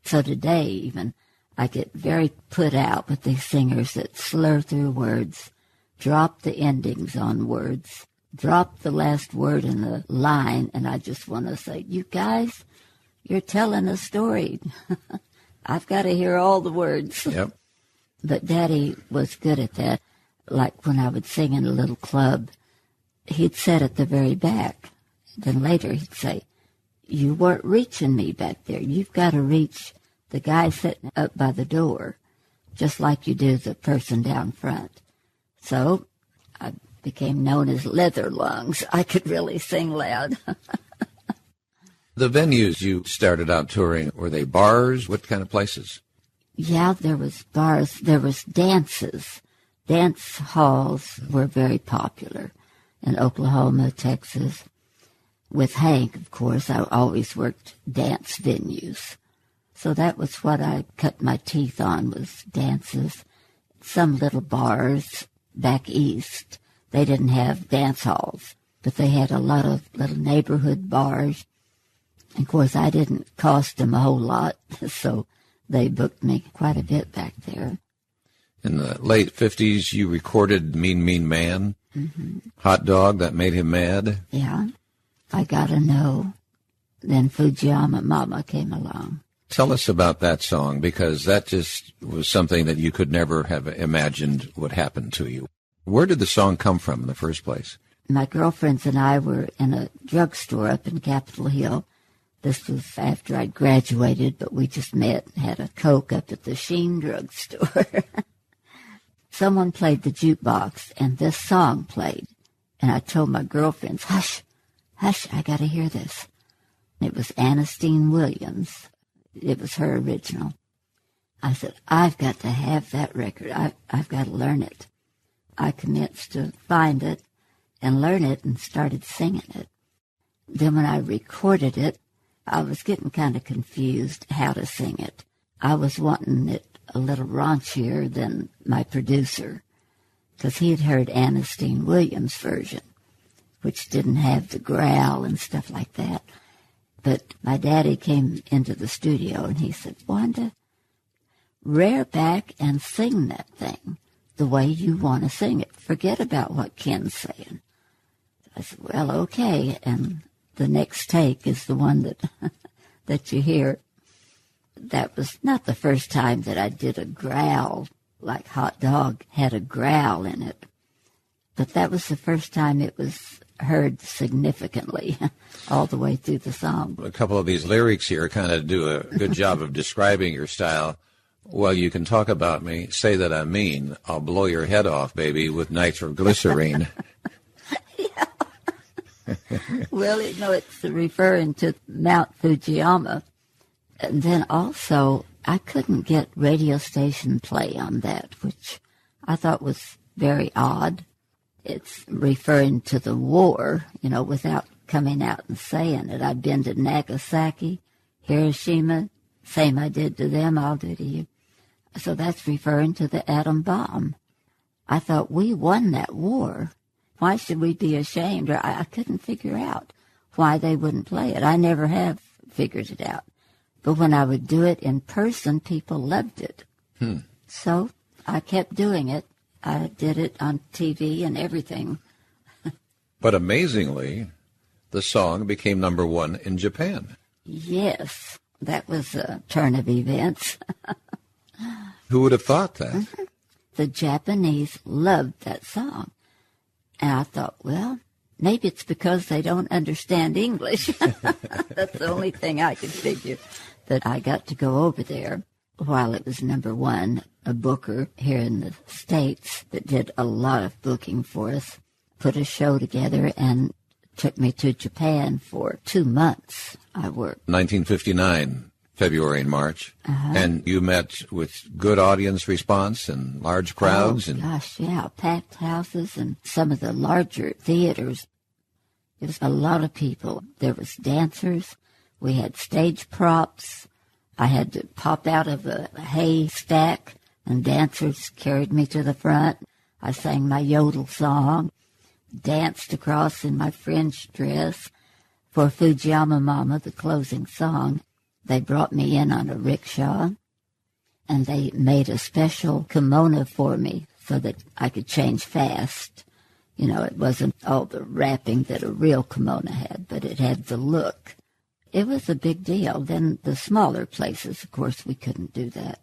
So today even, I get very put out with these singers that slur through words, drop the endings on words, drop the last word in the line, and I just want to say, you guys, you're telling a story. I've got to hear all the words. Yep. But Daddy was good at that. Like when I would sing in a little club, he'd sit at the very back. Then later he'd say, you weren't reaching me back there. You've got to reach the guy sitting up by the door, just like you do the person down front. So I became known as Leather Lungs. I could really sing loud. The venues you started out touring, were they bars? What kind of places? Yeah, there was bars. There was dances. Dance halls were very popular in Oklahoma, Texas. With Hank, of course, I always worked dance venues. So that was what I cut my teeth on, was dances. Some little bars back east, they didn't have dance halls, but they had a lot of little neighborhood bars. And of course, I didn't cost them a whole lot, so they booked me quite a bit back there. In the late 50s, you recorded Mean, Mean Man, Hot Dog, That Made Him Mad. Yeah, I Gotta Know. Then Fujiyama Mama came along. Tell us about that song, because that just was something that you could never have imagined would happen to you. Where did the song come from in the first place? My girlfriends and I were in a drugstore up in Capitol Hill. This was after I'd graduated, but we just met and had a Coke up at the Sheen drugstore. Someone played the jukebox, and this song played. And I told my girlfriends, hush, hush, I got to hear this. It was Ernestine Williams. It was her original. I said, I've got to have that record. I've got to learn it. I commenced to find it and learn it and started singing it. Then when I recorded it, I was getting kind of confused how to sing it. I was wanting it a little raunchier than my producer, because he had heard Ernestine Williams' version, which didn't have the growl and stuff like that. But my daddy came into the studio and he said, Wanda, rear back and sing that thing the way you want to sing it. Forget about what Ken's saying. I said, well, okay. And the next take is the one that that you hear. That was not the first time that I did a growl, like Hot Dog had a growl in it. But that was the first time it was heard significantly all the way through the song. A couple of these lyrics here kind of do a good job of describing your style. Well, you can talk about me, say that I'm mean. I'll blow your head off, baby, with nitroglycerine. Yeah. Well, it's referring to Mount Fujiyama. And then also, I couldn't get radio station play on that, which I thought was very odd. It's referring to the war, without coming out and saying it. I've been to Nagasaki, Hiroshima, same I did to them, I'll do to you. So that's referring to the atom bomb. I thought, we won that war. Why should we be ashamed? Or I couldn't figure out why they wouldn't play it. I never have figured it out. But when I would do it in person, people loved it. So I kept doing it. I did it on TV and everything. But amazingly, the song became number one in Japan. Yes, that was a turn of events. Who would have thought that? The Japanese loved that song. And I thought, well, maybe it's because they don't understand English. That's the only thing I could figure. But I got to go over there while it was number one. A booker here in the States that did a lot of booking for us put a show together and took me to Japan for 2 months. I worked. 1959, February and March. And you met with good audience response and large crowds. Oh, gosh, yeah, packed houses and some of the larger theaters. It was a lot of people. There was dancers. We had stage props. I had to pop out of a haystack, and dancers carried me to the front. I sang my yodel song, danced across in my French dress. For Fujiyama Mama, the closing song, they brought me in on a rickshaw, and they made a special kimono for me so that I could change fast. You know, it wasn't all the wrapping that a real kimono had, but it had the look. It was a big deal. Then the smaller places, of course, we couldn't do that.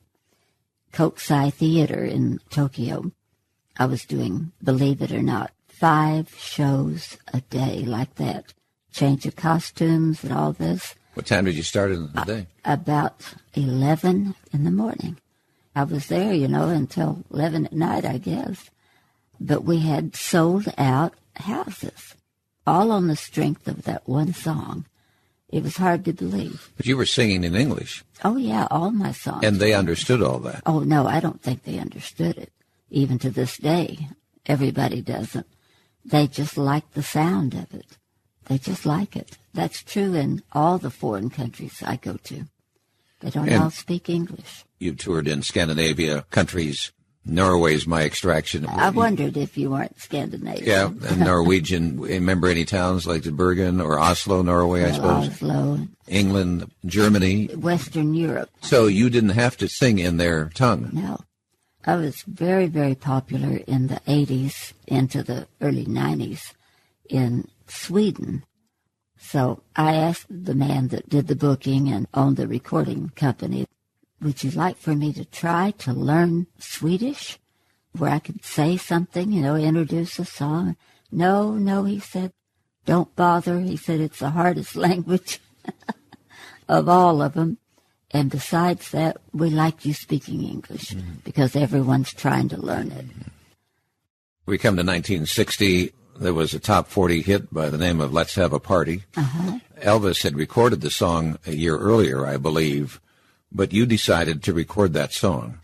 Kokusai Theater in Tokyo, I was doing, believe it or not, 5 shows a day like that. Change of costumes and all this. What time did you start in the day? About 11 in the morning. I was there, you know, until 11 at night, I guess. But we had sold out houses, all on the strength of that one song. It was hard to believe. But you were singing in English. Oh, yeah, all my songs. And they understood all that. Oh, no, I don't think they understood it. Even to this day, everybody doesn't. They just like the sound of it. They just like it. That's true in all the foreign countries I go to. They don't all speak English. You toured in Scandinavia countries. Norway's my extraction. I wondered if you weren't Scandinavian. Yeah, and Norwegian. Remember any towns like Bergen or Oslo, Norway, I suppose? Oslo. England, Germany. Western Europe. So you didn't have to sing in their tongue. No. I was very, very popular in the 80s into the early 90s in Sweden. So I asked the man that did the booking and owned the recording company, would you like for me to try to learn Swedish where I could say something, you know, introduce a song? No, he said, don't bother. He said, it's the hardest language of all of them. And besides that, we like you speaking English because everyone's trying to learn it. We come to 1960. There was a top 40 hit by the name of Let's Have a Party. Elvis had recorded the song a year earlier, I believe, but you decided to record that song.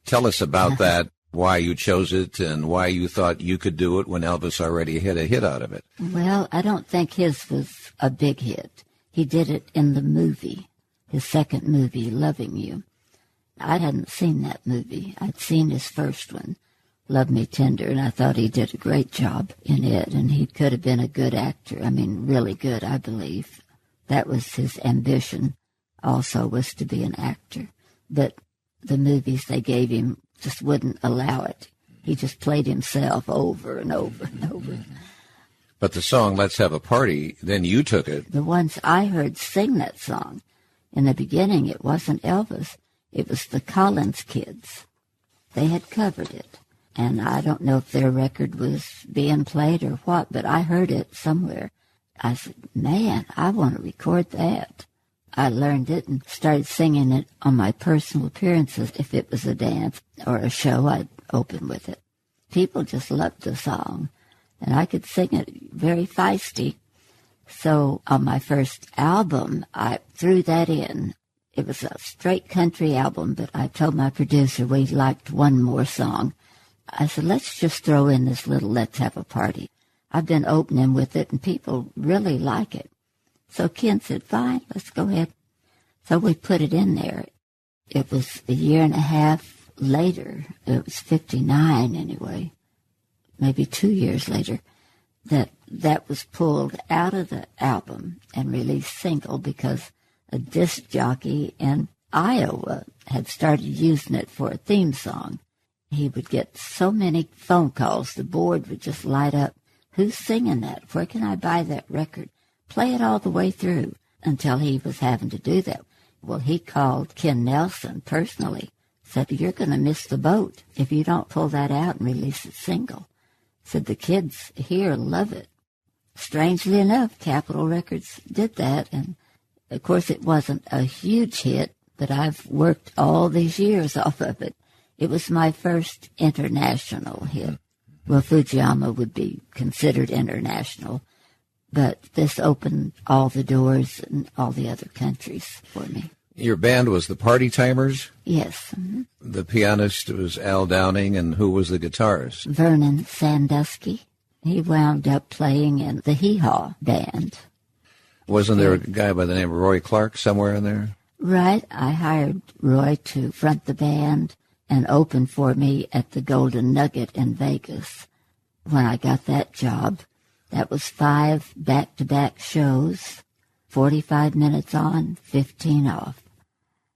Tell us about that, why you chose it, and why you thought you could do it when Elvis already had a hit out of it. Well, I don't think his was a big hit. He did it in the movie, his second movie, Loving You. I hadn't seen that movie. I'd seen his first one, Love Me Tender, and I thought he did a great job in it, and he could have been a good actor. I mean, really good, I believe. That was his ambition, also, was to be an actor. But the movies they gave him just wouldn't allow it. He just played himself over and over and over. But the song, Let's Have a Party, then you took it. The ones I heard sing that song, in the beginning, it wasn't Elvis. It was the Collins Kids. They had covered it. And I don't know if their record was being played or what, but I heard it somewhere. I said, man, I want to record that. I learned it and started singing it on my personal appearances. If it was a dance or a show, I'd open with it. People just loved the song, and I could sing it very feisty. So on my first album, I threw that in. It was a straight country album, but I told my producer we liked one more song. I said, let's just throw in this little Let's Have a Party. I've been opening with it, and people really like it. So Ken said, fine, let's go ahead. So we put it in there. It was a year and a half later, it was 59 anyway, maybe 2 years later, that was pulled out of the album and released single because a disc jockey in Iowa had started using it for a theme song. He would get so many phone calls, the board would just light up. Who's singing that? Where can I buy that record? Play it all the way through, until he was having to do that. Well, he called Ken Nelson personally, said, you're going to miss the boat if you don't pull that out and release it single. Said, the kids here love it. Strangely enough, Capitol Records did that, and of course it wasn't a huge hit, but I've worked all these years off of it. It was my first international hit. Well, Fujiyama would be considered international, but this opened all the doors in all the other countries for me. Your band was the Party Timers? Yes. Mm-hmm. The pianist was Al Downing, and who was the guitarist? Vernon Sandusky. He wound up playing in the Hee Haw band. Wasn't there a guy by the name of Roy Clark somewhere in there? Right. I hired Roy to front the band and open for me at the Golden Nugget in Vegas. When I got that job, that was 5 back-to-back shows, 45 minutes on, 15 off.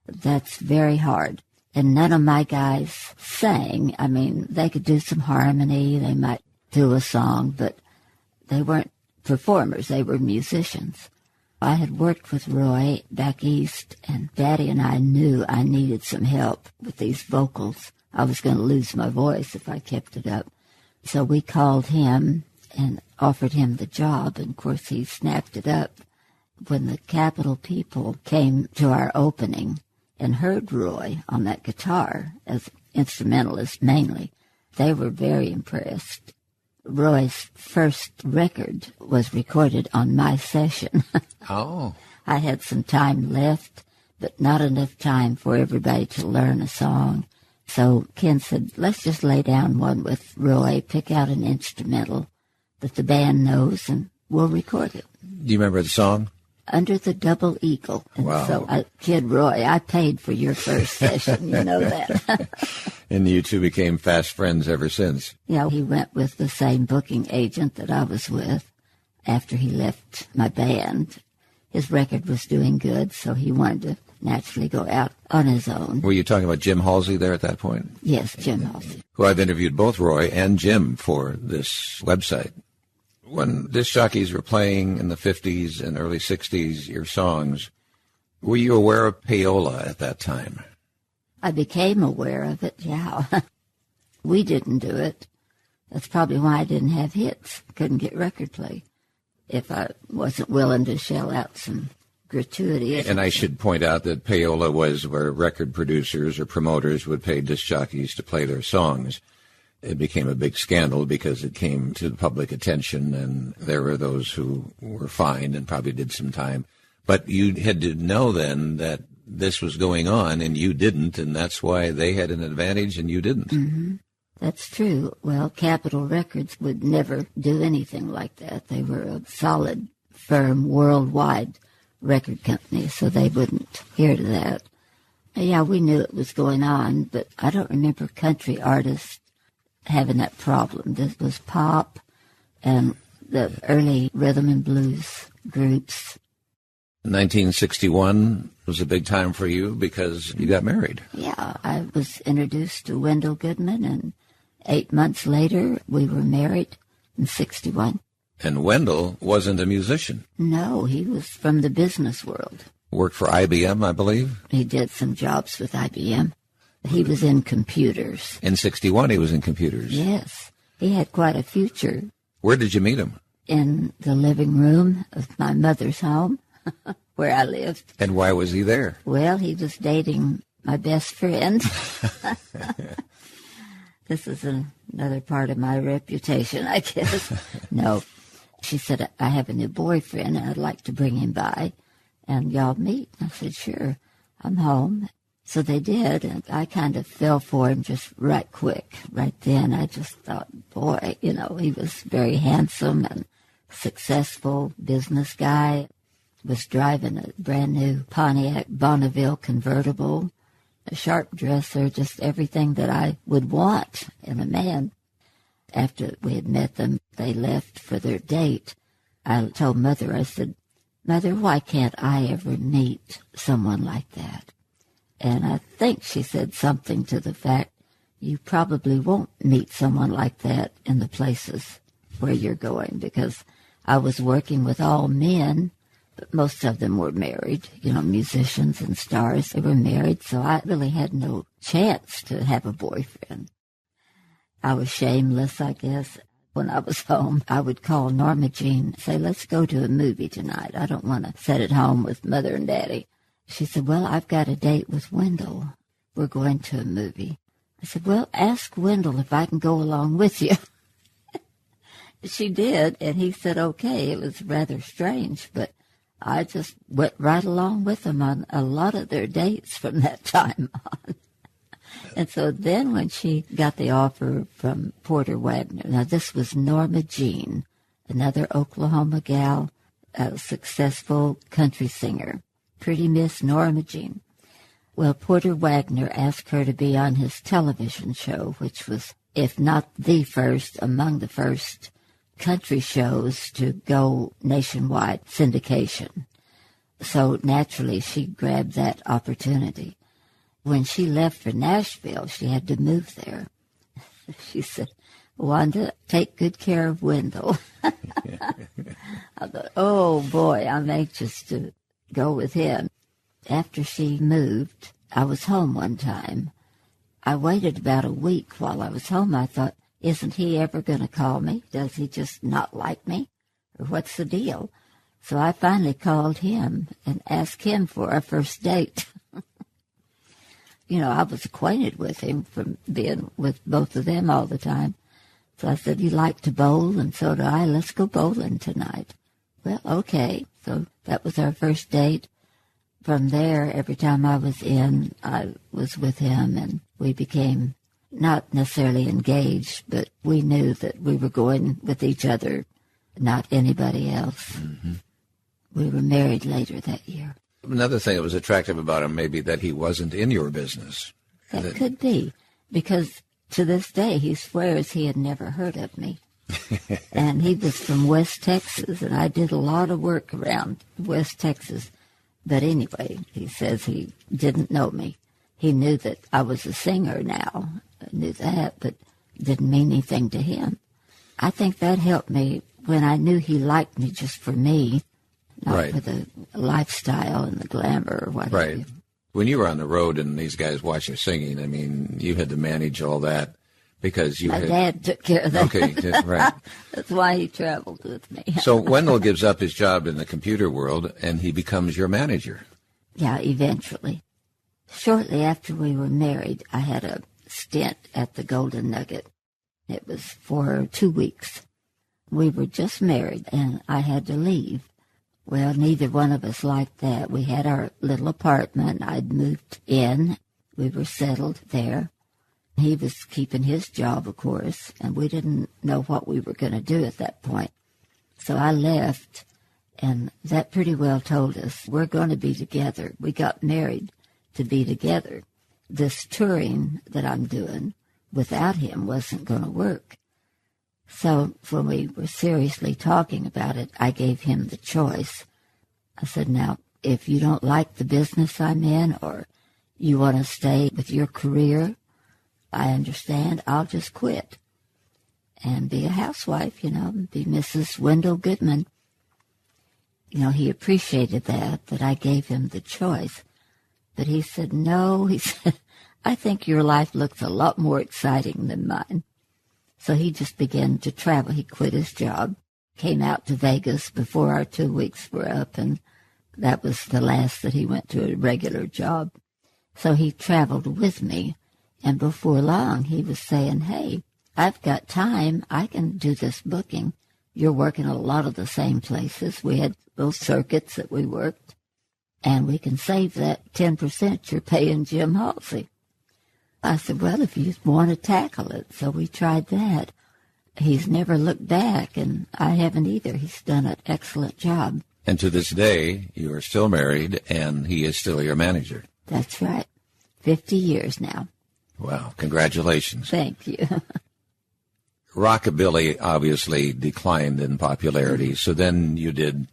That's very hard. And none of my guys sang. I mean, they could do some harmony, they might do a song, but they weren't performers, they were musicians. I had worked with Roy back east, and Daddy and I knew I needed some help with these vocals. I was going to lose my voice if I kept it up. So we called him and offered him the job, and of course he snapped it up. When the Capitol people came to our opening and heard Roy on that guitar, as instrumentalist mainly, they were very impressed. Roy's first record was recorded on my session. Oh. I had some time left, but not enough time for everybody to learn a song. So Ken said, let's just lay down one with Roy, pick out an instrumental that the band knows, and we'll record it. Do you remember the song? Under the Double Eagle. And wow. So I kid Roy, I paid for your first session, you know that. And you two became fast friends ever since. Yeah, he went with the same booking agent that I was with after he left my band. His record was doing good, so he wanted to naturally go out on his own. Were you talking about Jim Halsey there at that point? Yes, Jim Halsey. Who I've interviewed both Roy and Jim for this website. When disc jockeys were playing in the 50s and early 60s your songs, were you aware of payola at that time? I became aware of it, yeah. We didn't do it. That's probably why I didn't have hits. Couldn't get record play if I wasn't willing to shell out some gratuity. And I should point out that payola was where record producers or promoters would pay disc jockeys to play their songs. It became a big scandal because it came to public attention, and there were those who were fined and probably did some time. But you had to know then that this was going on, and you didn't, and that's why they had an advantage and you didn't. Mm-hmm. That's true. Well, Capitol Records would never do anything like that. They were a solid, firm, worldwide record company, so they wouldn't hear to that. Yeah, we knew it was going on, but I don't remember country artists having that problem. This was pop and the early rhythm and blues groups. 1961 was a big time for you because you got married. Yeah, I was introduced to Wendell Goodman, and 8 months later we were married in 61. And Wendell wasn't a musician. No, he was from the business world. Worked for IBM, I believe. He did some jobs with IBM. He was in computers. In 61, he was in computers. Yes. He had quite a future. Where did you meet him? In the living room of my mother's home, where I lived. And why was he there? Well, he was dating my best friend. This is another part of my reputation, I guess. No. She said, I have a new boyfriend, and I'd like to bring him by, and y'all meet. I said, sure, I'm home. So they did, and I kind of fell for him just right quick. Right then, I just thought, boy, he was very handsome and successful business guy. Was driving a brand new Pontiac Bonneville convertible, a sharp dresser, just everything that I would want in a man. After we had met them, they left for their date. I told Mother, I said, Mother, why can't I ever meet someone like that? And I think she said something to the fact, you probably won't meet someone like that in the places where you're going, because I was working with all men, but most of them were married, musicians and stars. They were married, so I really had no chance to have a boyfriend. I was shameless, I guess. When I was home, I would call Norma Jean, say, let's go to a movie tonight. I don't want to sit at home with Mother and Daddy. She said, well, I've got a date with Wendell. We're going to a movie. I said, well, ask Wendell if I can go along with you. She did, and he said, okay. It was rather strange, but I just went right along with them on a lot of their dates from that time on. And so then when she got the offer from Porter Wagner, now this was Norma Jean, another Oklahoma gal, a successful country singer, pretty Miss Norma Jean. Well, Porter Wagner asked her to be on his television show, which was, if not the first, among the first country shows to go nationwide syndication. So naturally, she grabbed that opportunity. When she left for Nashville, she had to move there. She said, Wanda, take good care of Wendell. I thought, oh, boy, I'm anxious to go with him. After she moved, I was home one time. I waited about a week while I was home. I thought, isn't he ever going to call me? Does he just not like me? Or what's the deal? So I finally called him and asked him for our first date. I was acquainted with him from being with both of them all the time. So I said, you like to bowl? And so do I. Let's go bowling tonight. Well, okay. So that was our first date. From there, every time I was in, I was with him, and we became not necessarily engaged, but we knew that we were going with each other, not anybody else. Mm-hmm. We were married later that year. Another thing that was attractive about him may be that he wasn't in your business. That could be, because to this day he swears he had never heard of me. And he was from West Texas, and I did a lot of work around West Texas. But anyway, he says he didn't know me. He knew that I was a singer now. I knew that, but didn't mean anything to him. I think that helped me when I knew he liked me just for me, not right. for the lifestyle and the glamour or whatever. Right. When you were on the road and these guys watched you singing, I mean, you had to manage all that because you My dad took care of that. Okay, right. That's why he traveled with me. So Wendell gives up his job in the computer world, and he becomes your manager. Yeah, eventually. Shortly after we were married, I had a stint at the Golden Nugget. It was for 2 weeks. We were just married, and I had to leave. Well, neither one of us liked that. We had our little apartment. I'd moved in. We were settled there. He was keeping his job, of course, and we didn't know what we were going to do at that point. So I left, and that pretty well told us, we're going to be together. We got married to be together. This touring that I'm doing without him wasn't going to work. So when we were seriously talking about it, I gave him the choice. I said, now, if you don't like the business I'm in or you want to stay with your career, I understand. I'll just quit and be a housewife, be Mrs. Wendell Goodman. He appreciated that I gave him the choice. But he said, no, he said, I think your life looks a lot more exciting than mine. So he just began to travel. He quit his job, came out to Vegas before our 2 weeks were up, and that was the last that he went to a regular job. So he traveled with me, and before long he was saying, hey, I've got time. I can do this booking. You're working a lot of the same places. We had those circuits that we worked, and we can save that 10% you're paying Jim Halsey. I said, well, if you want to tackle it. So we tried that. He's never looked back, and I haven't either. He's done an excellent job. And to this day, you are still married, and he is still your manager. That's right. 50 years now. Wow. Congratulations. Thank you. Rockabilly obviously declined in popularity, so then you did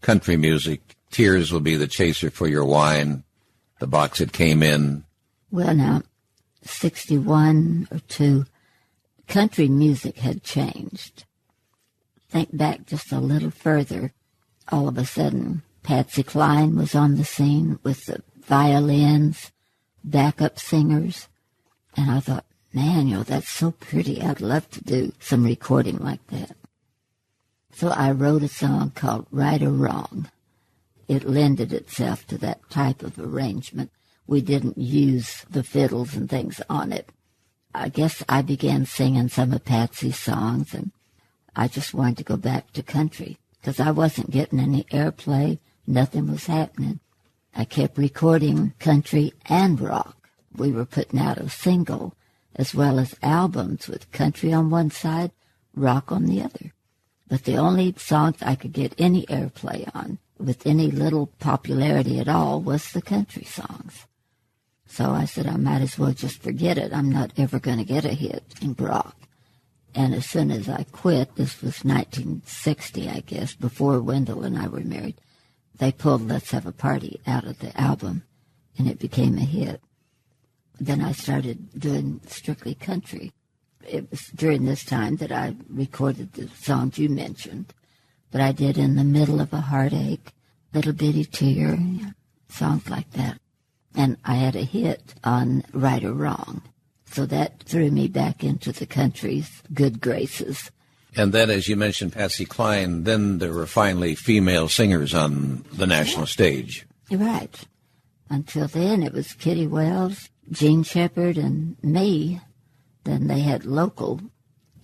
country music. Tears will be the chaser for your wine. The box it came in. Well, now, 61 or 2, country music had changed. Think back just a little further. All of a sudden, Patsy Cline was on the scene with the violins, backup singers. And I thought, man, that's so pretty. I'd love to do some recording like that. So I wrote a song called Right or Wrong. It lended itself to that type of arrangement. We didn't use the fiddles and things on it. I guess I began singing some of Patsy's songs, and I just wanted to go back to country because I wasn't getting any airplay. Nothing was happening. I kept recording country and rock. We were putting out a single as well as albums with country on one side, rock on the other. But the only songs I could get any airplay on with any little popularity at all was the country songs. So I said I might as well just forget it. I'm not ever going to get a hit in rock. And as soon as I quit, this was 1960, I guess, before Wendell and I were married, they pulled Let's Have a Party out of the album, and it became a hit. Then I started doing strictly country. It was during this time that I recorded the songs you mentioned, but I did In the Middle of a Heartache, Little Bitty Tear, songs like that. And I had a hit on Right or Wrong. So that threw me back into the country's good graces. And then, as you mentioned, Patsy Cline, then there were finally female singers on the national stage. Right. Until then, it was Kitty Wells, Jean Shepherd, and me. Then they had local,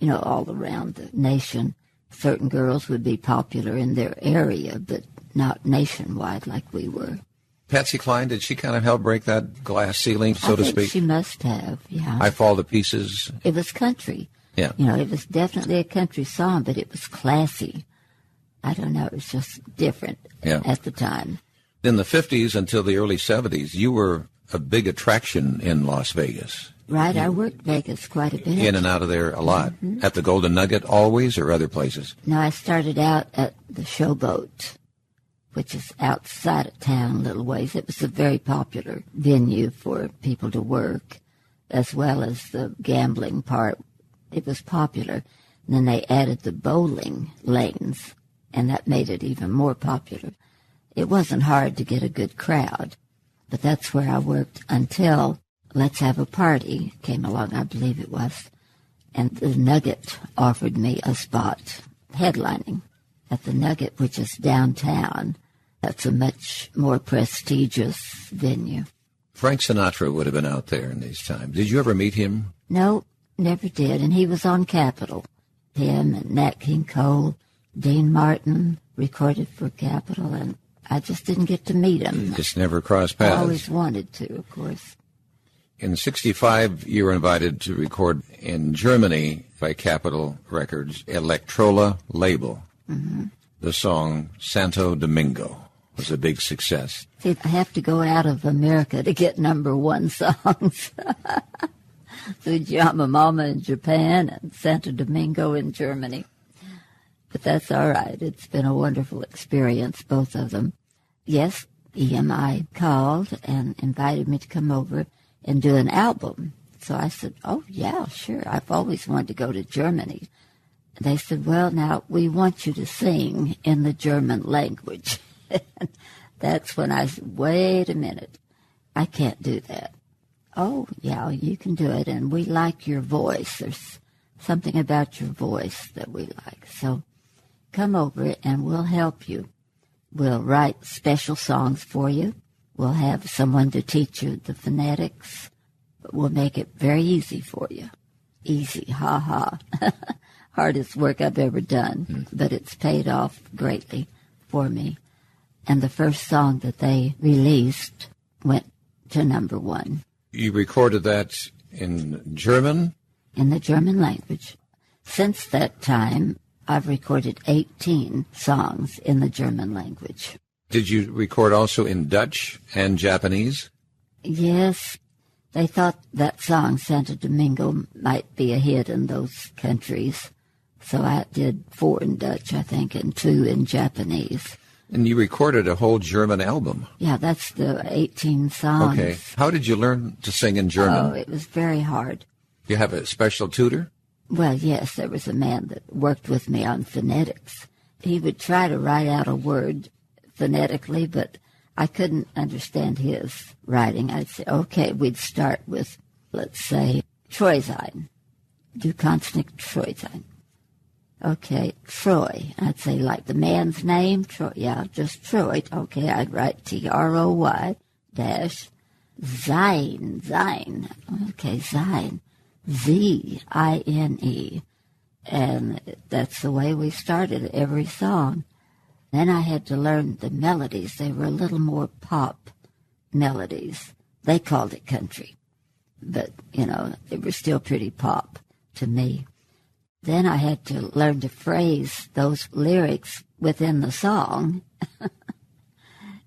all around the nation. Certain girls would be popular in their area, but not nationwide like we were. Patsy Cline, did she kind of help break that glass ceiling, so to speak? She must have, yeah. I Fall to Pieces. It was country. Yeah. It was definitely a country song, but it was classy. I don't know, it was just different at the time. In the 50s until the early 70s, you were a big attraction in Las Vegas. Right, I worked Vegas quite a bit. In and out of there a lot. Mm-hmm. At the Golden Nugget always, or other places? No, I started out at the Showboat, which is outside of town a little ways. It was a very popular venue for people to work, as well as the gambling part. It was popular. And then they added the bowling lanes, and that made it even more popular. It wasn't hard to get a good crowd, but that's where I worked until Let's Have a Party came along, I believe it was. And the Nugget offered me a spot headlining at the Nugget, which is downtown. That's a much more prestigious venue. Frank Sinatra would have been out there in these times. Did you ever meet him? No, never did. And he was on Capitol. Him and Nat King Cole, Dean Martin recorded for Capitol, and I just didn't get to meet him. You just never crossed paths. I always wanted to, of course. In 1965, you were invited to record in Germany by Capitol Records, Electrola label. Mm-hmm. The song Santo Domingo was a big success. See, I have to go out of America to get #1 songs. Fujiyama Mama in Japan and Santo Domingo in Germany. But that's all right. It's been a wonderful experience, both of them. Yes, EMI called and invited me to come over and do an album. So I said, oh, yeah, sure. I've always wanted to go to Germany. They said, well, now, we want you to sing in the German language. That's when I said, wait a minute. I can't do that. Oh, yeah, you can do it, and we like your voice. There's something about your voice that we like. So come over and we'll help you. We'll write special songs for you. We'll have someone to teach you the phonetics. But we'll make it very easy for you. Easy, ha-ha. Hardest work I've ever done, but it's paid off greatly for me. And the first song that they released went to #1. You recorded that in German? In the German language. Since that time, I've recorded 18 songs in the German language. Did you record also in Dutch and Japanese? Yes. They thought that song, Santo Domingo, might be a hit in those countries. So I did 4 in Dutch, I think, and 2 in Japanese. And you recorded a whole German album. Yeah, that's the 18 songs. Okay. How did you learn to sing in German? Oh, it was very hard. You have a special tutor? Well, yes, there was a man that worked with me on phonetics. He would try to write out a word phonetically, but I couldn't understand his writing. I'd say, okay, we'd start with, let's say, Treusein. Du kannst nicht treu sein. Okay, Troy. I'd say, like the man's name, Troy. Yeah, just Troy. Okay, I'd write Troy dash Sein. Okay, Sein. Zine. And that's the way we started every song. Then I had to learn the melodies. They were a little more pop melodies. They called it country. But, they were still pretty pop to me. Then I had to learn to phrase those lyrics within the song.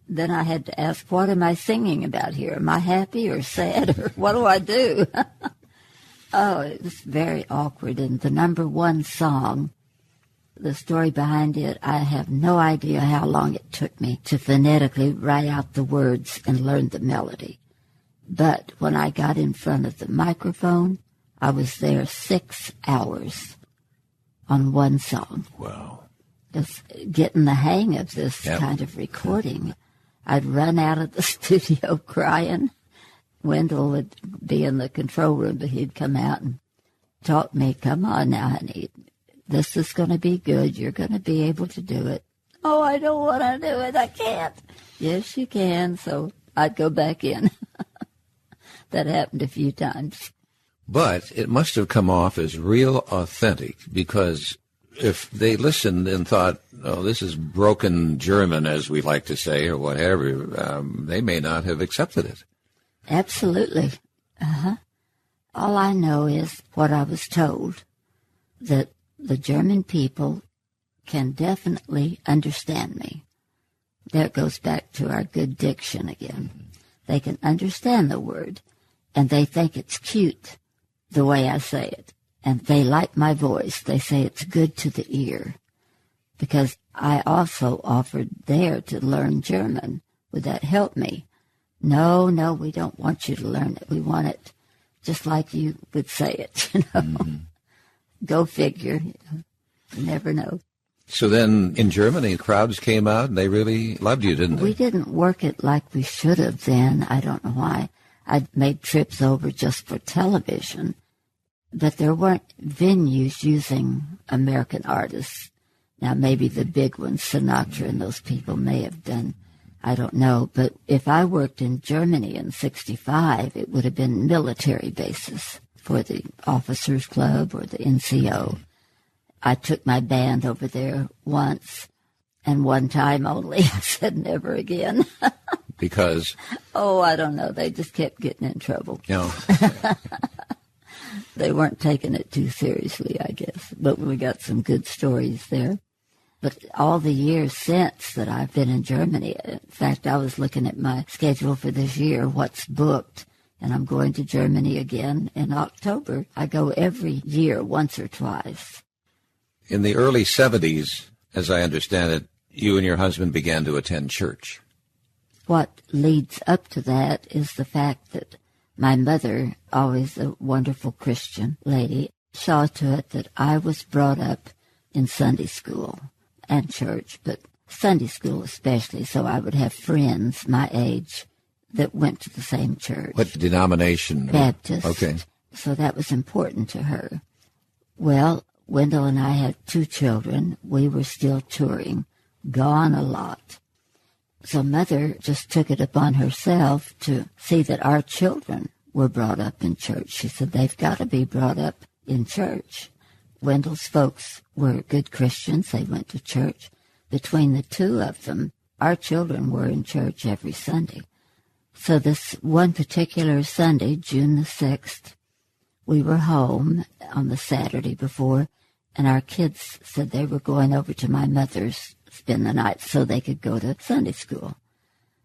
Then I had to ask, what am I singing about here? Am I happy or sad, or what do I do? Oh, it was very awkward. And the number one song, the story behind it, I have no idea how long it took me to phonetically write out the words and learn the melody. But when I got in front of the microphone, I was there 6 hours on one song. Wow. Just getting the hang of this kind of recording. I'd run out of the studio crying. Wendell would be in the control room, but he'd come out and talk to me, come on now, honey. This is going to be good. You're going to be able to do it. Oh, I don't want to do it. I can't. Yes, you can. So I'd go back in. That happened a few times. But it must have come off as real authentic, because if they listened and thought, oh, this is broken German, as we like to say, or whatever, they may not have accepted it. Absolutely. All I know is what I was told, that the German people can definitely understand me. There it goes back to our good diction again. They can understand the word, and they think it's cute the way I say it. And they like my voice. They say it's good to the ear. Because I also offered there to learn German. Would that help me? No, we don't want you to learn it. We want it just like you would say it, Go figure. You never know. So then in Germany, crowds came out and they really loved you, didn't they? We didn't work it like we should have then. I don't know why. I'd made trips over just for television, but there weren't venues using American artists. Now, maybe the big ones, Sinatra and those people may have done, I don't know. But if I worked in Germany in 1965, it would have been military bases for the Officers Club or the NCO. I took my band over there once, and one time only. I said never again. Because? Oh, I don't know. They just kept getting in trouble. No. They weren't taking it too seriously, I guess. But we got some good stories there. But all the years since that I've been in Germany, in fact, I was looking at my schedule for this year, what's booked, and I'm going to Germany again in October. I go every year, once or twice. In the early 70s, as I understand it, you and your husband began to attend church. What leads up to that is the fact that my mother, always a wonderful Christian lady, saw to it that I was brought up in Sunday school and church, but Sunday school especially, so I would have friends my age that went to the same church. What denomination? Baptist. Okay. So that was important to her. Well, Wendell and I had 2 children. We were still touring, gone a lot. So Mother just took it upon herself to see that our children were brought up in church. She said, they've got to be brought up in church. Wendell's folks were good Christians. They went to church. Between the 2 of them, our children were in church every Sunday. So this one particular Sunday, June the 6th, we were home on the Saturday before, and our kids said they were going over to my mother's spend the night so they could go to Sunday school.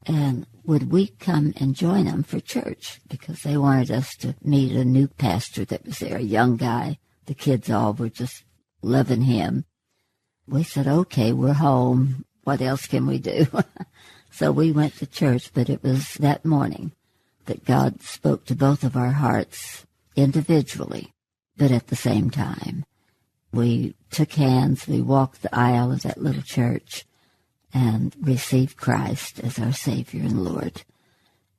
And would we come and join them for church? Because they wanted us to meet a new pastor that was there, a young guy. The kids all were just loving him. We said, okay, we're home. what else can we do? So we went to church, but it was that morning that God spoke to both of our hearts individually, but at the same time. We took hands, we walked the aisle of that little church and received Christ as our Savior and Lord.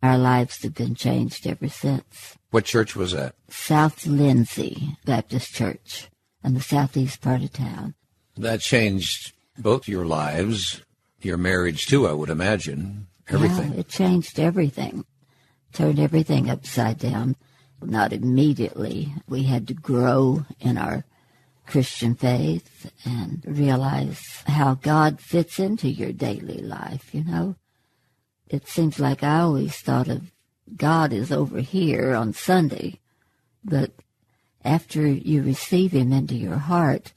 Our lives have been changed ever since. What church was that? South Lindsay Baptist Church in the southeast part of town. That changed both your lives, your marriage too, I would imagine, everything. Yeah, it changed everything, turned everything upside down. Not immediately. We had to grow in our Christian faith and realize how God fits into your daily life, you know. It seems like I always thought of God is over here on Sunday, but after you receive him into your heart,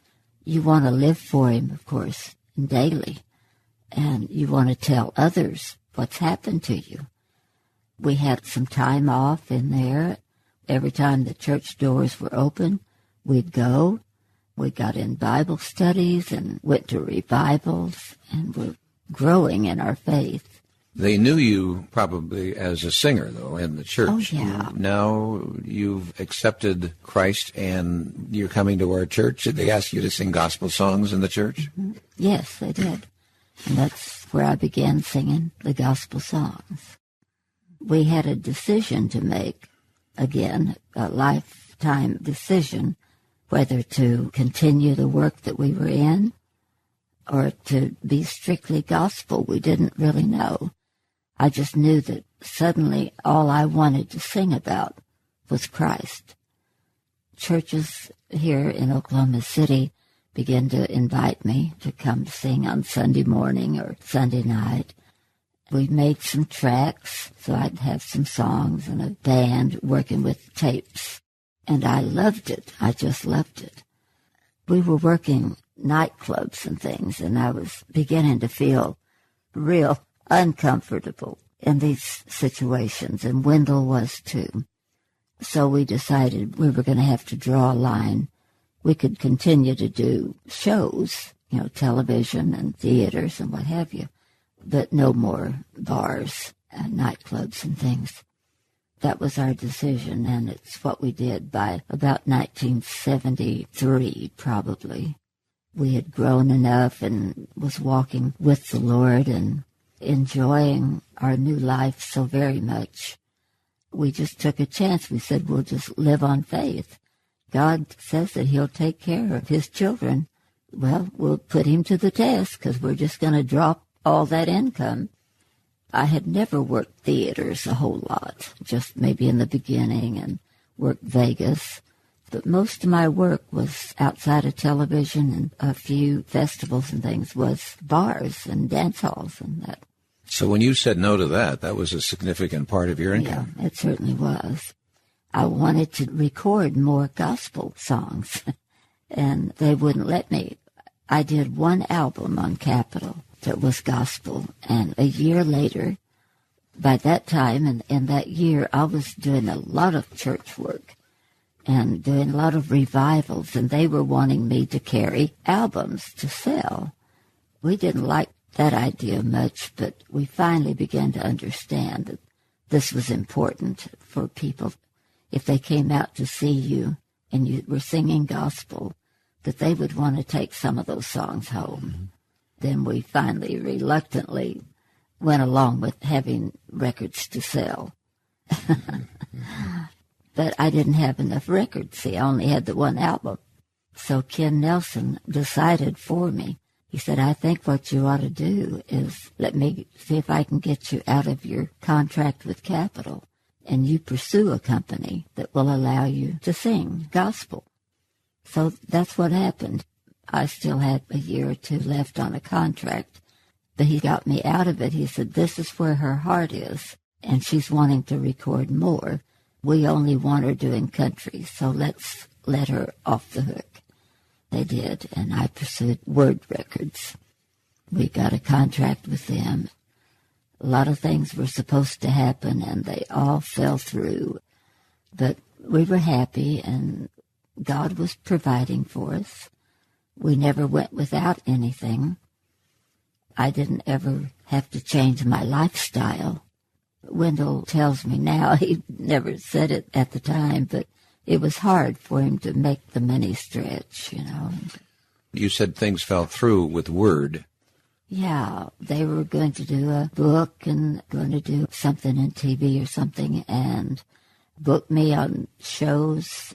you want to live for him, of course, daily, and you want to tell others what's happened to you. We had some time off in there. Every time the church doors were open, we'd go. We got in Bible studies and went to revivals, and we're growing in our faith. They knew you probably as a singer, though, in the church. Oh, yeah. Now you've accepted Christ and you're coming to our church. Did they ask you to sing gospel songs in the church? Mm-hmm. Yes, they did. And that's where I began singing the gospel songs. We had a decision to make, again, a lifetime decision, whether to continue the work that we were in or to be strictly gospel. We didn't really know. I just knew that suddenly all I wanted to sing about was Christ. Churches here in Oklahoma City began to invite me to come sing on Sunday morning or Sunday night. We made some tracks, so I'd have some songs and a band working with tapes. And I loved it. I just loved it. We were working nightclubs and things, and I was beginning to feel real uncomfortable in these situations, and Wendell was too. So we decided we were going to have to draw a line. We could continue to do shows, you know, television and theaters and what have you, but no more bars and nightclubs and things. That was our decision, and it's what we did by about 1973, probably. We had grown enough and was walking with the Lord and enjoying our new life so very much. We just took a chance. We said, we'll just live on faith. God says that he'll take care of his children. Well, we'll put him to the test because we're just going to drop all that income. I had never worked theaters a whole lot, just maybe in the beginning, and worked Vegas. But most of my work was outside of television, and a few festivals and things was bars and dance halls and that. So when you said no to that, that was a significant part of your income. Yeah, it certainly was. I wanted to record more gospel songs, and they wouldn't let me. I did one album on Capitol that was gospel, and a year later, by that time and in that year, I was doing a lot of church work and doing a lot of revivals, and they were wanting me to carry albums to sell. We didn't like that idea much, but we finally began to understand that this was important for people. If they came out to see you and you were singing gospel, that they would want to take some of those songs home. Mm-hmm. Then we finally reluctantly went along with having records to sell. But I didn't have enough records. See, I only had the one album. So Ken Nelson decided for me. He said, I think what you ought to do is let me see if I can get you out of your contract with Capitol, and you pursue a company that will allow you to sing gospel. So that's what happened. I still had a year or two left on a contract, but he got me out of it. He said, this is where her heart is, and she's wanting to record more. We only want her doing country, so let's let her off the hook. They did, and I pursued Word Records. We got a contract with them. A lot of things were supposed to happen, and they all fell through. But we were happy, and God was providing for us. We never went without anything. I didn't ever have to change my lifestyle. Wendell tells me now, he never said it at the time, but it was hard for him to make the money stretch, you know. You said things fell through with Word. Yeah, they were going to do a book and going to do something in TV or something and book me on shows,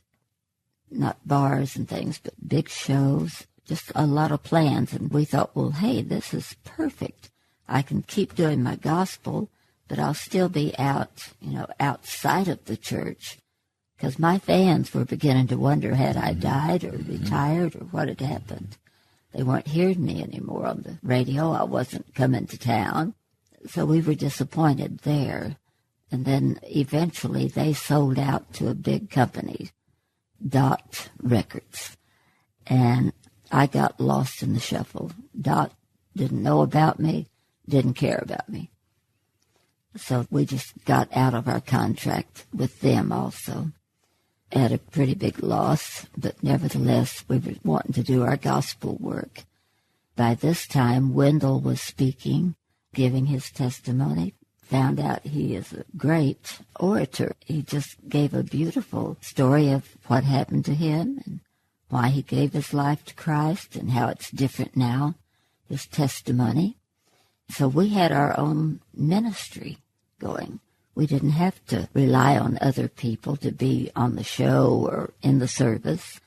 not bars and things, but big shows, just a lot of plans. And we thought, well, hey, this is perfect. I can keep doing my gospel, but I'll still be out, you know, outside of the church. Because my fans were beginning to wonder, had I died or retired or what had happened? They weren't hearing me anymore on the radio. I wasn't coming to town. So we were disappointed there. And then eventually they sold out to a big company, Dot Records. And I got lost in the shuffle. Dot didn't know about me, didn't care about me. So we just got out of our contract with them also. At a pretty big loss, but nevertheless, we were wanting to do our gospel work. By this time, Wendell was speaking, giving his testimony, found out he is a great orator. He just gave a beautiful story of what happened to him and why he gave his life to Christ and how it's different now, his testimony. So we had our own ministry going. We didn't have to rely on other people to be on the show or in the service.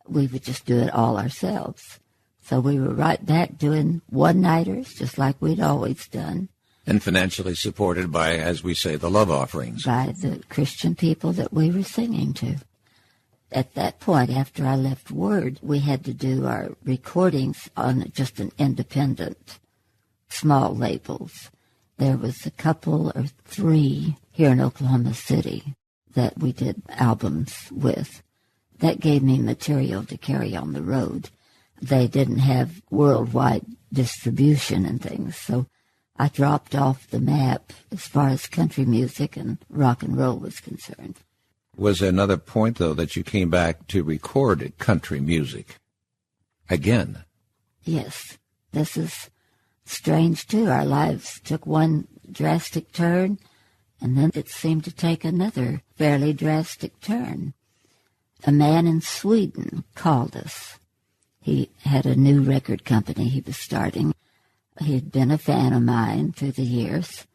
We would just do it all ourselves. So we were right back doing one-nighters, just like we'd always done. And financially supported by, as we say, the love offerings. By the Christian people that we were singing to. At that point, after I left Word, we had to do our recordings on just an independent, small labels. There was a couple or three here in Oklahoma City that we did albums with. That gave me material to carry on the road. They didn't have worldwide distribution and things, so I dropped off the map as far as country music and rock and roll was concerned. Was there another point, though, that you came back to record country music again? Yes. This is strange, too. Our lives took one drastic turn, and then it seemed to take another fairly drastic turn. A man in Sweden called us. He had a new record company he was starting. He had been a fan of mine through the years,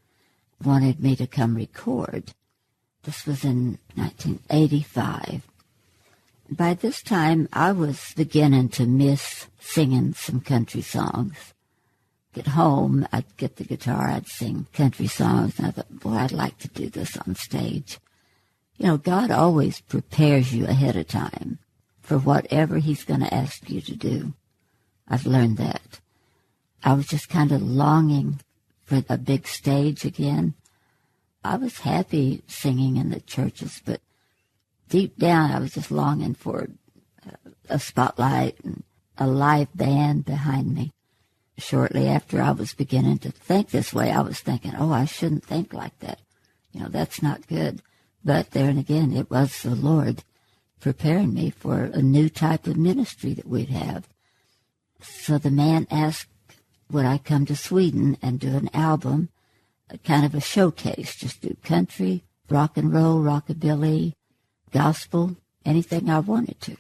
wanted me to come record. This was in 1985. By this time, I was beginning to miss singing some country songs. At home, I'd get the guitar, I'd sing country songs, and I thought, boy, I'd like to do this on stage. You know, God always prepares you ahead of time for whatever he's going to ask you to do. I've learned that. I was just kind of longing for a big stage again. I was happy singing in the churches, but deep down I was just longing for a spotlight and a live band behind me. Shortly after I was beginning to think this way, I was thinking, oh, I shouldn't think like that. You know, that's not good. But there and again, it was the Lord preparing me for a new type of ministry that we'd have. So the man asked, would I come to Sweden and do an album, kind of a showcase, just do country, rock and roll, rockabilly, gospel, anything I wanted to.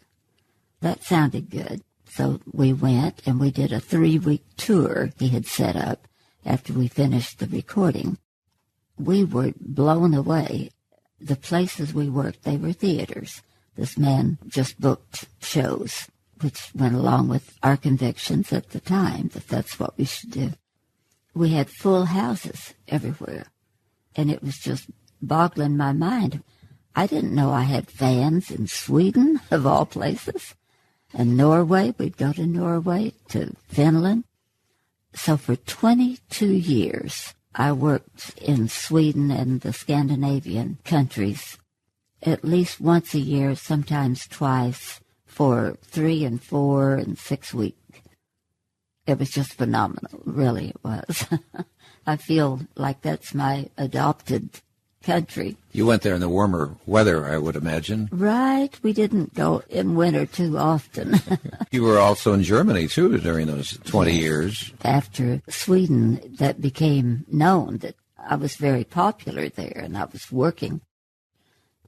That sounded good. So we went and we did a 3-week tour he had set up after we finished the recording. We were blown away. The places we worked, they were theaters. This man just booked shows, which went along with our convictions at the time that that's what we should do. We had full houses everywhere, and it was just boggling my mind. I didn't know I had fans in Sweden, of all places. And Norway, we'd go to Norway, to Finland. So for 22 years, I worked in Sweden and the Scandinavian countries, at least once a year, sometimes twice, for 3 and 4 and 6 weeks. It was just phenomenal, really it was. I feel like that's my adopted country. You went there in the warmer weather, I would imagine. Right. We didn't go in winter too often. You were also in Germany, too, during those 20 years. After Sweden, that became known that I was very popular there, and I was working.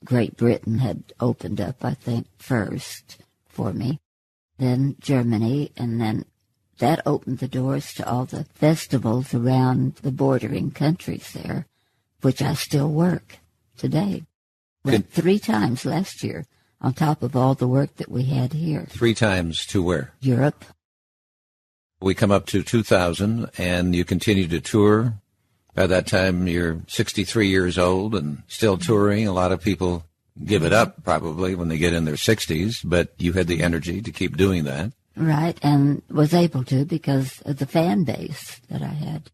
Great Britain had opened up, I think, first for me. Then Germany, and then that opened the doors to all the festivals around the bordering countries there, which I still work today. Went 3 times last year, on top of all the work that we had here. 3 times to where? Europe. We come up to 2000, and you continue to tour. By that time, you're 63 years old and still touring. A lot of people give it up, probably, when they get in their 60s, but you had the energy to keep doing that. Right, and was able to because of the fan base that I had.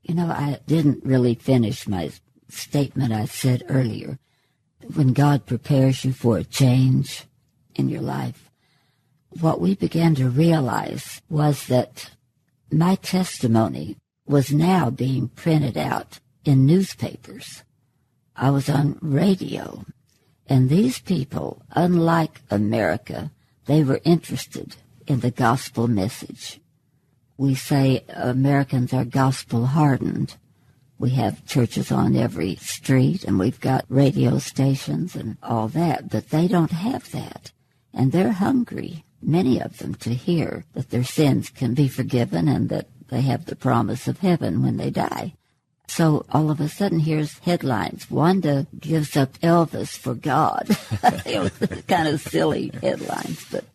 You know, I didn't really finish my statement I said earlier. When God prepares you for a change in your life, what we began to realize was that my testimony was now being printed out in newspapers. I was on radio, and these people, unlike America, they were interested in the gospel message. We say Americans are gospel hardened. We have churches on every street, and we've got radio stations and all that, but they don't have that. And they're hungry, many of them, to hear that their sins can be forgiven and that they have the promise of heaven when they die. So all of a sudden, here's headlines. Wanda gives up Elvis for God. It was kind of silly headlines, but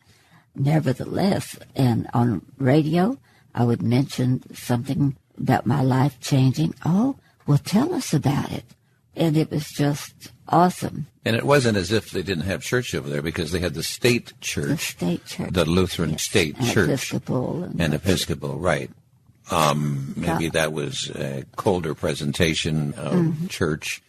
nevertheless. And on radio, I would mention something about my life changing. Oh, well, tell us about it. And it was just awesome. And it wasn't as if they didn't have church over there, because they had the state church. The state church. The Lutheran state church. Episcopal. And Episcopal, right. Maybe that was a colder presentation of church,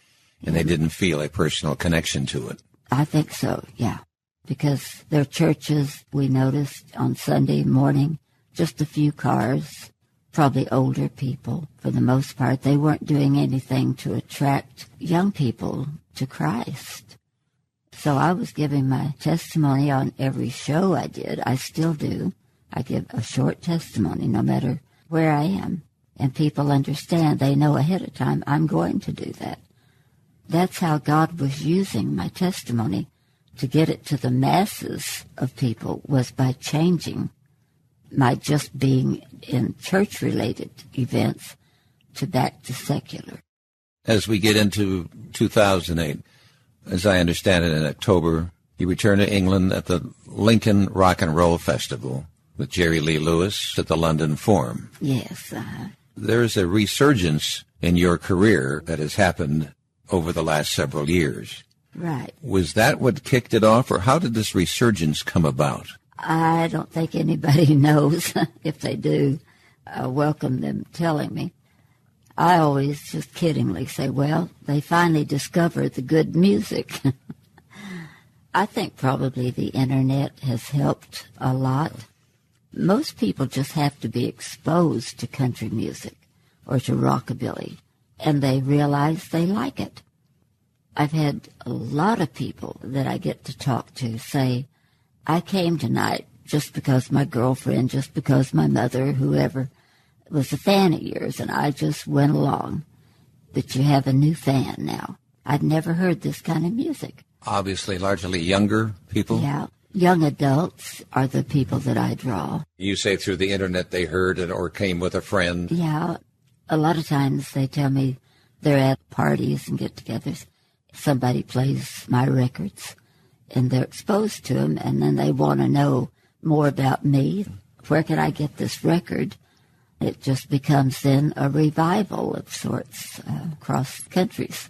and they didn't feel a personal connection to it. I think so, yeah. Because their churches, we noticed on Sunday morning, just a few cars, probably older people for the most part. They weren't doing anything to attract young people to Christ. So I was giving my testimony on every show I did. I still do. I give a short testimony no matter where I am. And people understand. They know ahead of time I'm going to do that. That's how God was using my testimony to get it to the masses of people, was by changing my just being in church-related events to back to secular. As we get into 2008, as I understand it, in October, you return to England at the Lincoln Rock and Roll Festival with Jerry Lee Lewis at the London Forum. Yes. There's a resurgence in your career that has happened over the last several years. Right. Was that what kicked it off, or how did this resurgence come about? I don't think anybody knows. If they do, I welcome them telling me. I always just kiddingly say, well, they finally discovered the good music. I think probably the Internet has helped a lot. Most people just have to be exposed to country music or to rockabilly, and they realize they like it. I've had a lot of people that I get to talk to say, I came tonight just because my girlfriend, just because my mother, whoever, was a fan of yours, and I just went along. But you have a new fan now. I've never heard this kind of music. Obviously, largely younger people? Yeah. Young adults are the people that I draw. You say through the Internet they heard it or came with a friend? Yeah. A lot of times they tell me they're at parties and get-togethers. Somebody plays my records, and they're exposed to them, and then they want to know more about me. Where can I get this record? It just becomes then a revival of sorts across countries.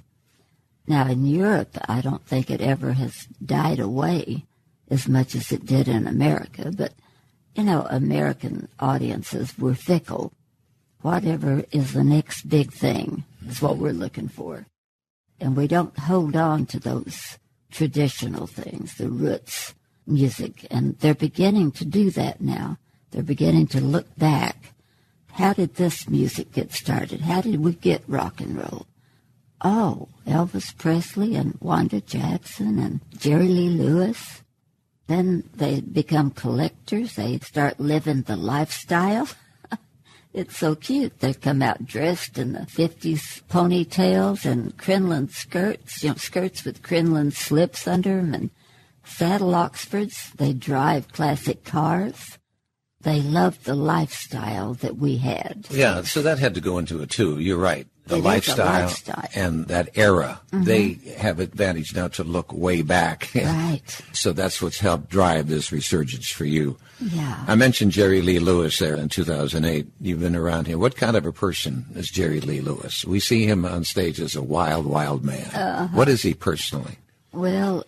Now, in Europe, I don't think it ever has died away as much as it did in America. But, you know, American audiences were fickle. Whatever is the next big thing is what we're looking for. And we don't hold on to those traditional things, the roots music. And they're beginning to do that now. They're beginning to look back. How did this music get started? How did we get rock and roll? Oh, Elvis Presley and Wanda Jackson and Jerry Lee Lewis. Then they become collectors. They start living the lifestyle. It's so cute. They come out dressed in the 50s ponytails and crinoline skirts, skirts with crinoline slips under them and saddle Oxfords. They drive classic cars. They love the lifestyle that we had. Yeah, so that had to go into it, too. You're right. The lifestyle and that era, they have advantage now to look way back. Right. So that's what's helped drive this resurgence for you. Yeah. I mentioned Jerry Lee Lewis there in 2008. You've been around him. What kind of a person is Jerry Lee Lewis? We see him on stage as a wild, wild man. What is he personally? Well,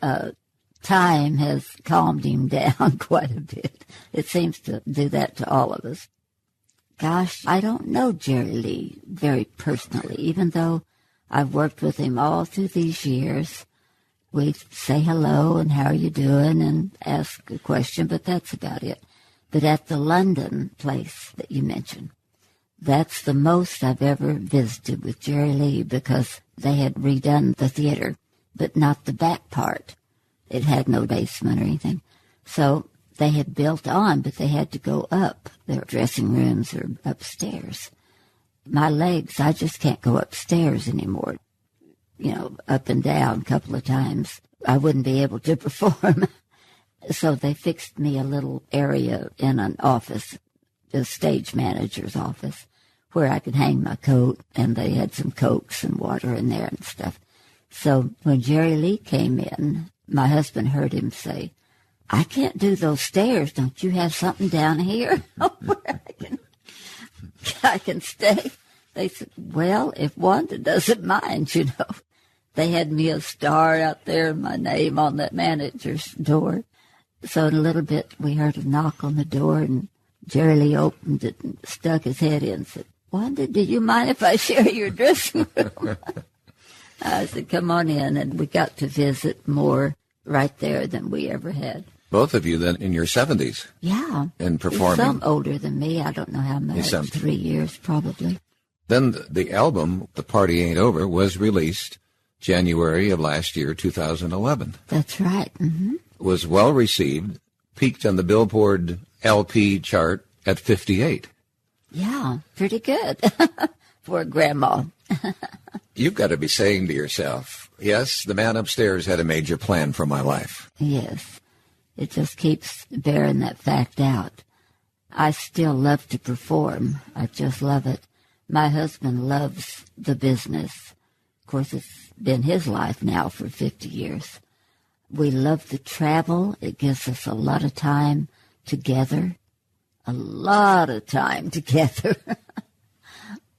time has calmed him down quite a bit. It seems to do that to all of us. Gosh, I don't know Jerry Lee very personally, even though I've worked with him all through these years. We say hello and how are you doing and ask a question, but that's about it. But at the London place that you mentioned, that's the most I've ever visited with Jerry Lee because they had redone the theater, but not the back part. It had no basement or anything. So they had built on, but they had to go up. Their dressing rooms are upstairs. My legs, I just can't go upstairs anymore. Up and down a couple of times. I wouldn't be able to perform. So they fixed me a little area in an office, the stage manager's office, where I could hang my coat, and they had some Cokes and water in there and stuff. So when Jerry Lee came in, my husband heard him say, I can't do those stairs. Don't you have something down here where I can stay? They said, well, if Wanda doesn't mind, They had me a star out there, my name on that manager's door. So in a little bit, we heard a knock on the door, and Jerry Lee opened it and stuck his head in and said, Wanda, do you mind if I share your dressing room? I said, come on in, and we got to visit more right there than we ever had. Both of you then in your 70s. Yeah. And performing. Some older than me. I don't know how much. 3 years probably. Then the album, The Party Ain't Over, was released January of last year, 2011. That's right. Mm-hmm. Was well received, peaked on the Billboard LP chart at 58. Yeah, pretty good for a grandma. You've got to be saying to yourself, yes, the man upstairs had a major plan for my life. Yes. It just keeps bearing that fact out. I still love to perform. I just love it. My husband loves the business. Of course, it's been his life now for 50 years. We love to travel. It gives us a lot of time together. A lot of time together.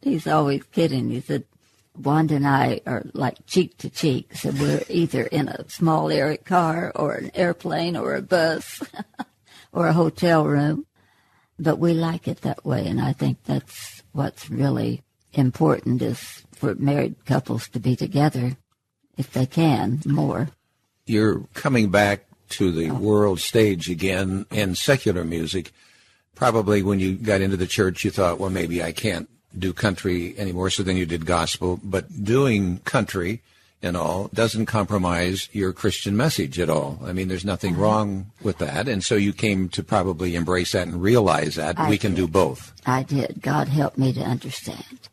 He's always kidding. He said, Wanda and I are like cheek to cheek, so we're either in a small air car or an airplane or a bus or a hotel room. But we like it that way, and I think that's what's really important is for married couples to be together, if they can, more. You're coming back to the world stage again in secular music. Probably when you got into the church, you thought, well, maybe I can't do country anymore, so then you did gospel. But doing country and all doesn't compromise your Christian message at all. I mean, there's nothing wrong with that. And so you came to probably embrace that and realize that we can do both. I did. God helped me to understand.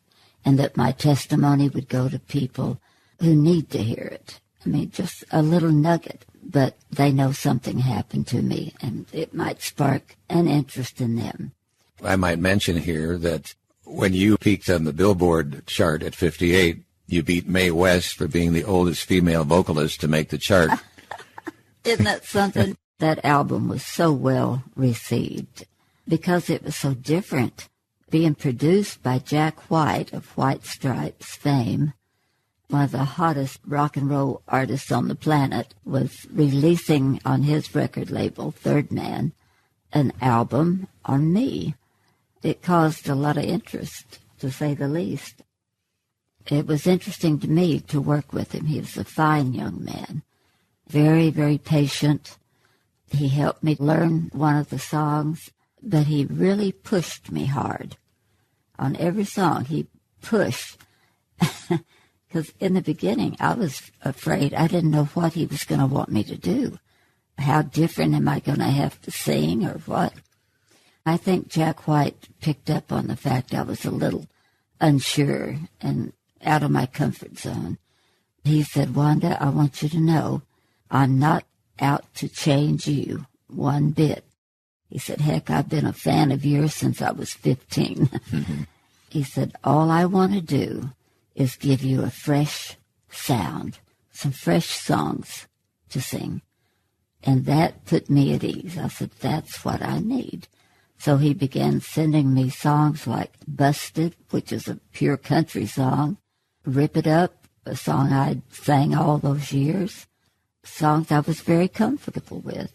And that my testimony would go to people who need to hear it. I mean, just a little nugget, but they know something happened to me, and it might spark an interest in them. I might mention here that when you peaked on the Billboard chart at 58, you beat Mae West for being the oldest female vocalist to make the chart. Isn't that something? That album was so well received because it was so different. Being produced by Jack White of White Stripes fame, one of the hottest rock and roll artists on the planet, was releasing on his record label, Third Man, an album on me. It caused a lot of interest, to say the least. It was interesting to me to work with him. He was a fine young man, very, very patient. He helped me learn one of the songs, but he really pushed me hard. On every song, he pushed. Because in the beginning, I was afraid. I didn't know what he was going to want me to do. How different am I going to have to sing or what? I think Jack White picked up on the fact I was a little unsure and out of my comfort zone. He said, "Wanda, I want you to know I'm not out to change you one bit." He said, "Heck, I've been a fan of yours since I was 15. Mm-hmm. He said, "All I want to do is give you a fresh sound, some fresh songs to sing." And that put me at ease. I said, "That's what I need." So he began sending me songs like Busted, which is a pure country song, Rip It Up, a song I'd sang all those years, songs I was very comfortable with.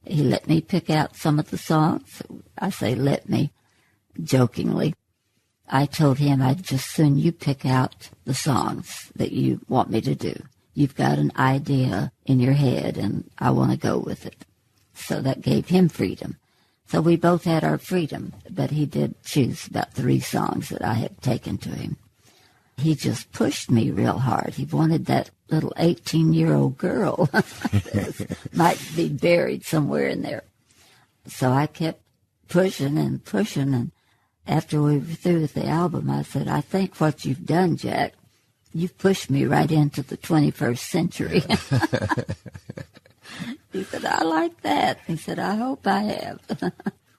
He let me pick out some of the songs. I say let me, jokingly. I told him I'd just soon you pick out the songs that you want me to do. You've got an idea in your head, and I want to go with it. So that gave him freedom. So we both had our freedom, but he did choose about 3 songs that I had taken to him. He just pushed me real hard. He wanted that little 18-year-old girl that might be buried somewhere in there. So I kept pushing, and after we were through with the album, I said, "I think what you've done, Jack, you've pushed me right into the 21st century." He said, "I like that." He said, "I hope I have."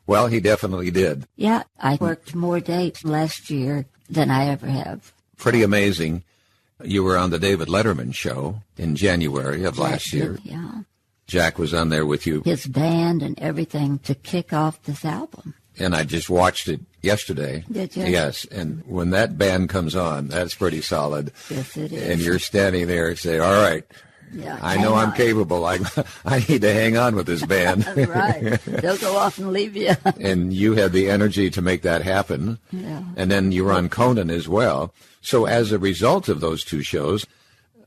Well, he definitely did. Yeah, I worked more dates last year than I ever have. Pretty amazing. You were on the David Letterman show in January of last year. Yeah. Jack was on there with you. His band and everything to kick off this album. And I just watched it yesterday. Did you? Yes, and when that band comes on, that's pretty solid. Yes, it is. And you're standing there and say, "All right, yeah, I know I'm capable. I need to hang on with this band." Right. They'll go off and leave you. And you had the energy to make that happen. Yeah. And then you were on Conan as well. So as a result of those 2 shows,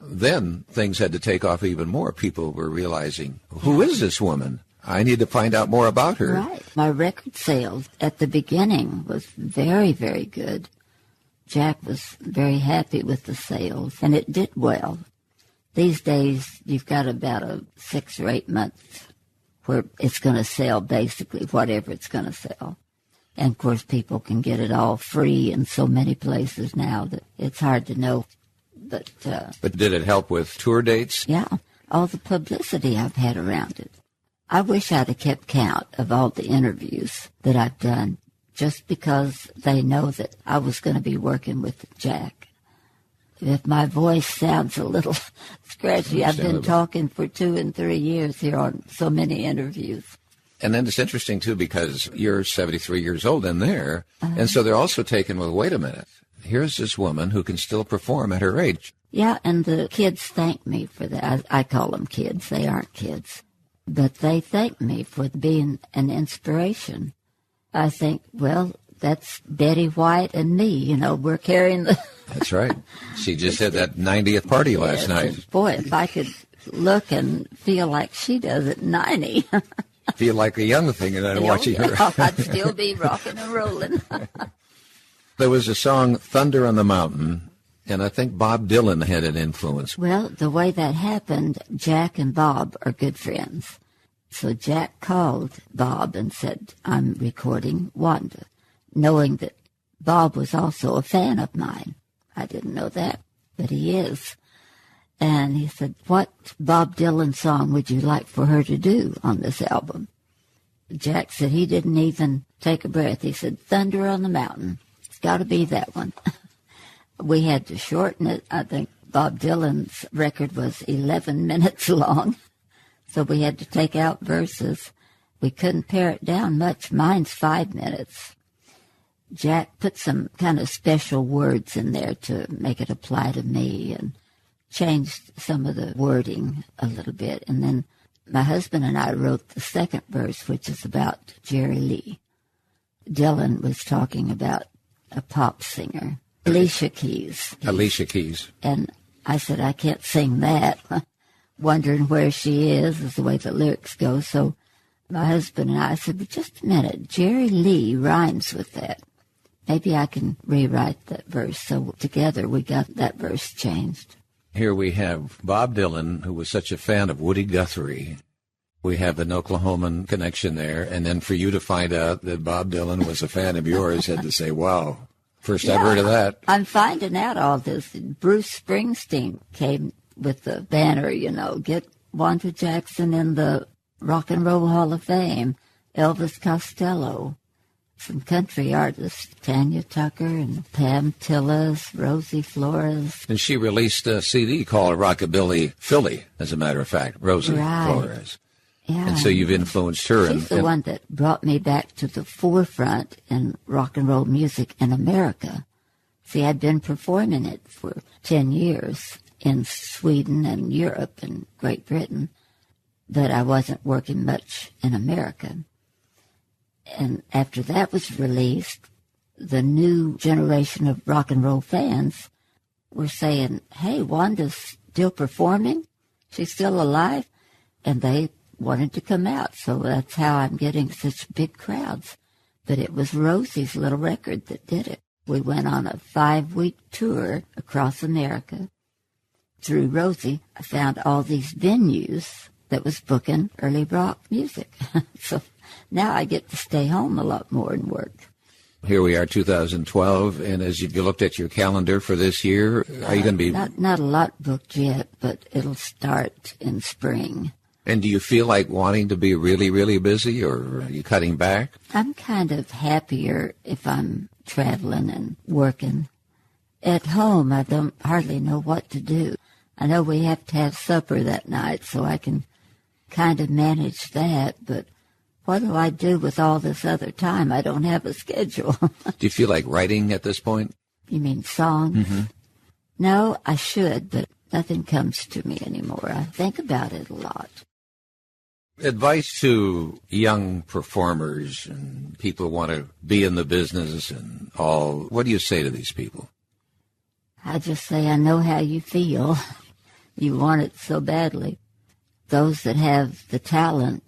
then things had to take off even more. People were realizing, who is this woman? I need to find out more about her. Right. My record sales at the beginning was very, very good. Jack was very happy with the sales, and it did well. These days, you've got about a 6 or 8 months where it's going to sell basically whatever it's going to sell. And, of course, people can get it all free in so many places now that it's hard to know. But did it help with tour dates? Yeah, all the publicity I've had around it. I wish I'd have kept count of all the interviews that I've done, just because they know that I was going to be working with Jack. If my voice sounds a little scratchy, I've been talking for 2 and 3 years here on so many interviews. And then it's interesting, too, because you're 73 years old in there, and so they're also taken with, wait a minute, here's this woman who can still perform at her age. Yeah, and the kids thank me for that. I call them kids. They aren't kids. But they thank me for being an inspiration. I think, well, that's Betty White and me. You know, we're carrying the... That's right. She just had that 90th party last night. Boy, if I could look and feel like she does at 90... Feel like a young thing and then watching her. I'd still be rocking and rolling. There was a song, Thunder on the Mountain, and I think Bob Dylan had an influence. Well, the way that happened, Jack and Bob are good friends. So Jack called Bob and said, "I'm recording Wanda," knowing that Bob was also a fan of mine. I didn't know that, but he is. And he said, "What Bob Dylan song would you like for her to do on this album?" Jack said he didn't even take a breath. He said, "Thunder on the Mountain. It's got to be that one." We had to shorten it. I think Bob Dylan's record was 11 minutes long, so we had to take out verses. We couldn't pare it down much. Mine's 5 minutes. Jack put some kind of special words in there to make it apply to me and changed some of the wording a little bit. And then my husband and I wrote the second verse, which is about Jerry Lee. Dylan was talking about a pop singer, Alicia Keys. Alicia Keys. And I said, I can't sing that. Wondering where she is the way the lyrics go. So my husband and I said, but just a minute, Jerry Lee rhymes with that. maybe I can rewrite that verse. So together we got that verse changed. Here we have Bob Dylan, who was such a fan of Woody Guthrie. We have an Oklahoman connection there. And then for you to find out that Bob Dylan was a fan of yours, had to say, wow, first I've heard of that. I'm finding out all this. Bruce Springsteen came with the banner, get Wanda Jackson in the Rock and Roll Hall of Fame, Elvis Costello, some country artists, Tanya Tucker and Pam Tillis, Rosie Flores. And she released a CD called Rockabilly Philly, as a matter of fact, Rosie Flores. Yeah. And so you've influenced her. She's the one that brought me back to the forefront in rock and roll music in America. See, I'd been performing it for 10 years in Sweden and Europe and Great Britain, but I wasn't working much in America. And after that was released, the new generation of rock and roll fans were saying, hey, Wanda's still performing? She's still alive? And they wanted to come out. So that's how I'm getting such big crowds. But it was Rosie's little record that did it. We went on a 5-week tour across America. Through Rosie, I found all these venues that was booking early rock music. So now I get to stay home a lot more and work. Here we are, 2012, and as you looked at your calendar for this year, are you going to be... Not a lot booked yet, but it'll start in spring. And do you feel like wanting to be really, really busy, or are you cutting back? I'm kind of happier if I'm traveling and working. At home, I don't hardly know what to do. I know we have to have supper that night, so I can kind of manage that, but what do I do with all this other time? I don't have a schedule. Do you feel like writing at this point? You mean songs? Mm-hmm. No, I should, but nothing comes to me anymore. I think about it a lot. Advice to young performers and people who want to be in the business and all. What do you say to these people? I just say, I know how you feel. You want it so badly. Those that have the talent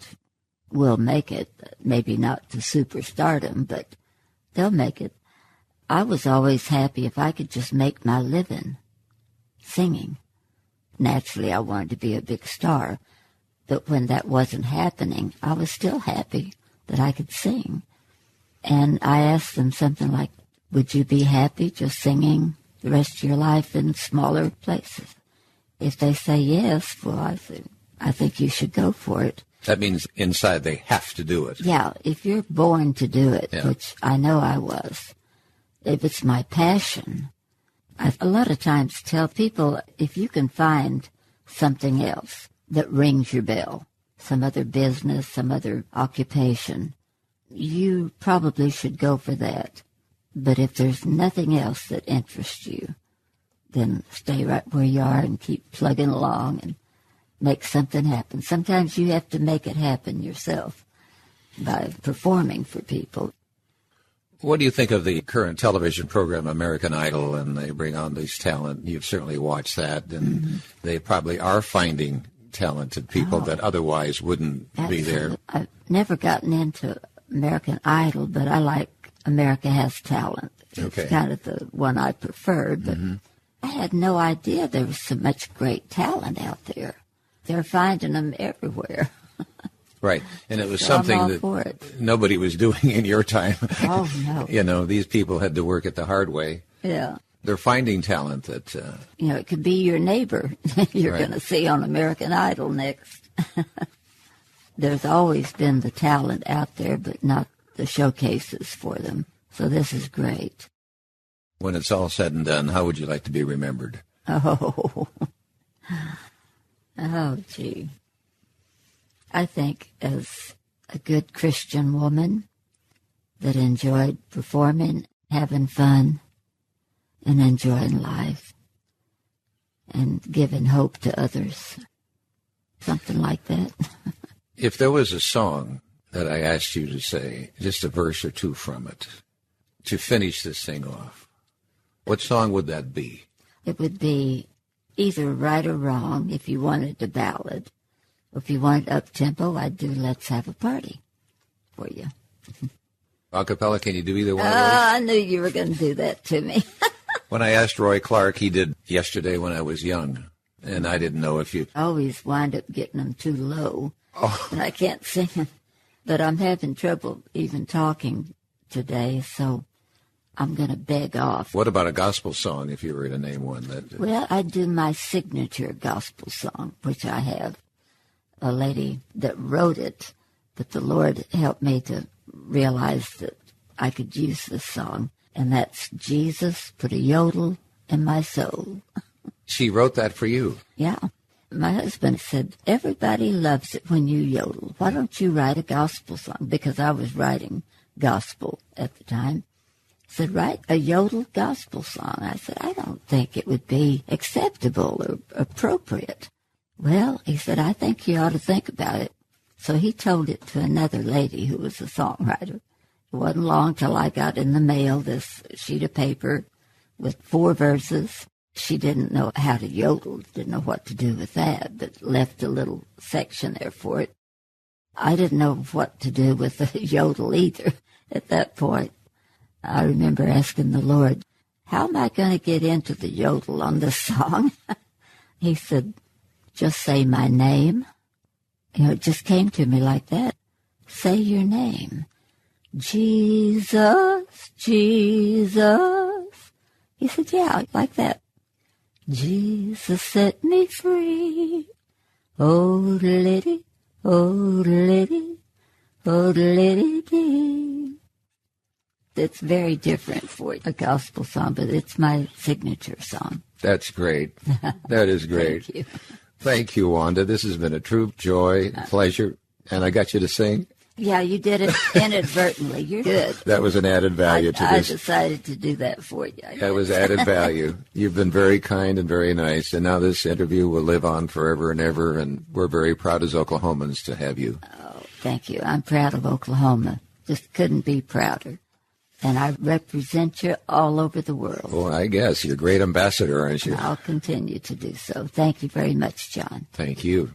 will make it, maybe not to superstardom, but they'll make it. I was always happy if I could just make my living singing. Naturally, I wanted to be a big star, but when that wasn't happening, I was still happy that I could sing. And I asked them something like, would you be happy just singing the rest of your life in smaller places? If they say yes, well, I think you should go for it. That means inside they have to do it. Yeah, if you're born to do it, which I know I was, if it's my passion, I a lot of times tell people, if you can find something else that rings your bell, some other business, some other occupation, you probably should go for that. But if there's nothing else that interests you, then stay right where you are and keep plugging along and make something happen. Sometimes you have to make it happen yourself by performing for people. What do you think of the current television program, American Idol, and they bring on these talent? You've certainly watched that, and they probably are finding talented people that otherwise wouldn't be there. I've never gotten into American Idol, but I like America Has Talent. It's kind of the one I preferred, but I had no idea there was so much great talent out there. They're finding them everywhere. Right, and it was So something I'm all that for it. nobody was doing in your time. Oh, no. You know, these people had to work it the hard way. Yeah. They're finding talent that... it could be your neighbor you're going to see on American Idol next. There's always been the talent out there, but not the showcases for them. So this is great. When it's all said and done, how would you like to be remembered? Oh, gee. I think as a good Christian woman that enjoyed performing, having fun, and enjoying life, and giving hope to others. Something like that. If there was a song that I asked you to say, just a verse or two from it, to finish this thing off, what song would that be? It would be either Right or Wrong if you wanted a ballad. If you wanted up-tempo, I'd do Let's Have a Party for you. A cappella, can you do either one of those? I knew you were going to do that to me. When I asked Roy Clark, he did Yesterday When I Was Young, and I didn't know if you... I always wind up getting them too low, and I can't sing them. But I'm having trouble even talking today, so I'm going to beg off. What about a gospel song, if you were to name one? Well, I do my signature gospel song, which I have a lady that wrote it, but the Lord helped me to realize that I could use this song, and that's Jesus Put a Yodel in My Soul. She wrote that for you? Yeah. My husband said, everybody loves it when you yodel. Why don't you write a gospel song? Because I was writing gospel at the time. He said, write a yodel gospel song. I said, I don't think it would be acceptable or appropriate. Well, he said, I think you ought to think about it. So he told it to another lady who was a songwriter. It wasn't long till I got in the mail this sheet of paper with 4 verses. She didn't know how to yodel, didn't know what to do with that, but left a little section there for it. I didn't know what to do with the yodel either at that point. I remember asking the Lord, how am I going to get into the yodel on this song? He said, just say my name. It just came to me like that. Say your name. Jesus, Jesus. He said, yeah, like that. Jesus set me free. Oh, lady, oh, lady, oh, lady. It's very different for a gospel song, but it's my signature song. That's great. That is great. Thank you. Thank you, Wanda. This has been a true joy, pleasure, and I got you to sing. Yeah, you did it inadvertently. You're good. That was an added value to this. I decided to do that for you. That was added value. You've been very kind and very nice, and now this interview will live on forever and ever, and we're very proud as Oklahomans to have you. Oh, thank you. I'm proud of Oklahoma. Just couldn't be prouder. And I represent you all over the world. Well, I guess. You're a great ambassador, aren't you? I'll continue to do so. Thank you very much, John. Thank you.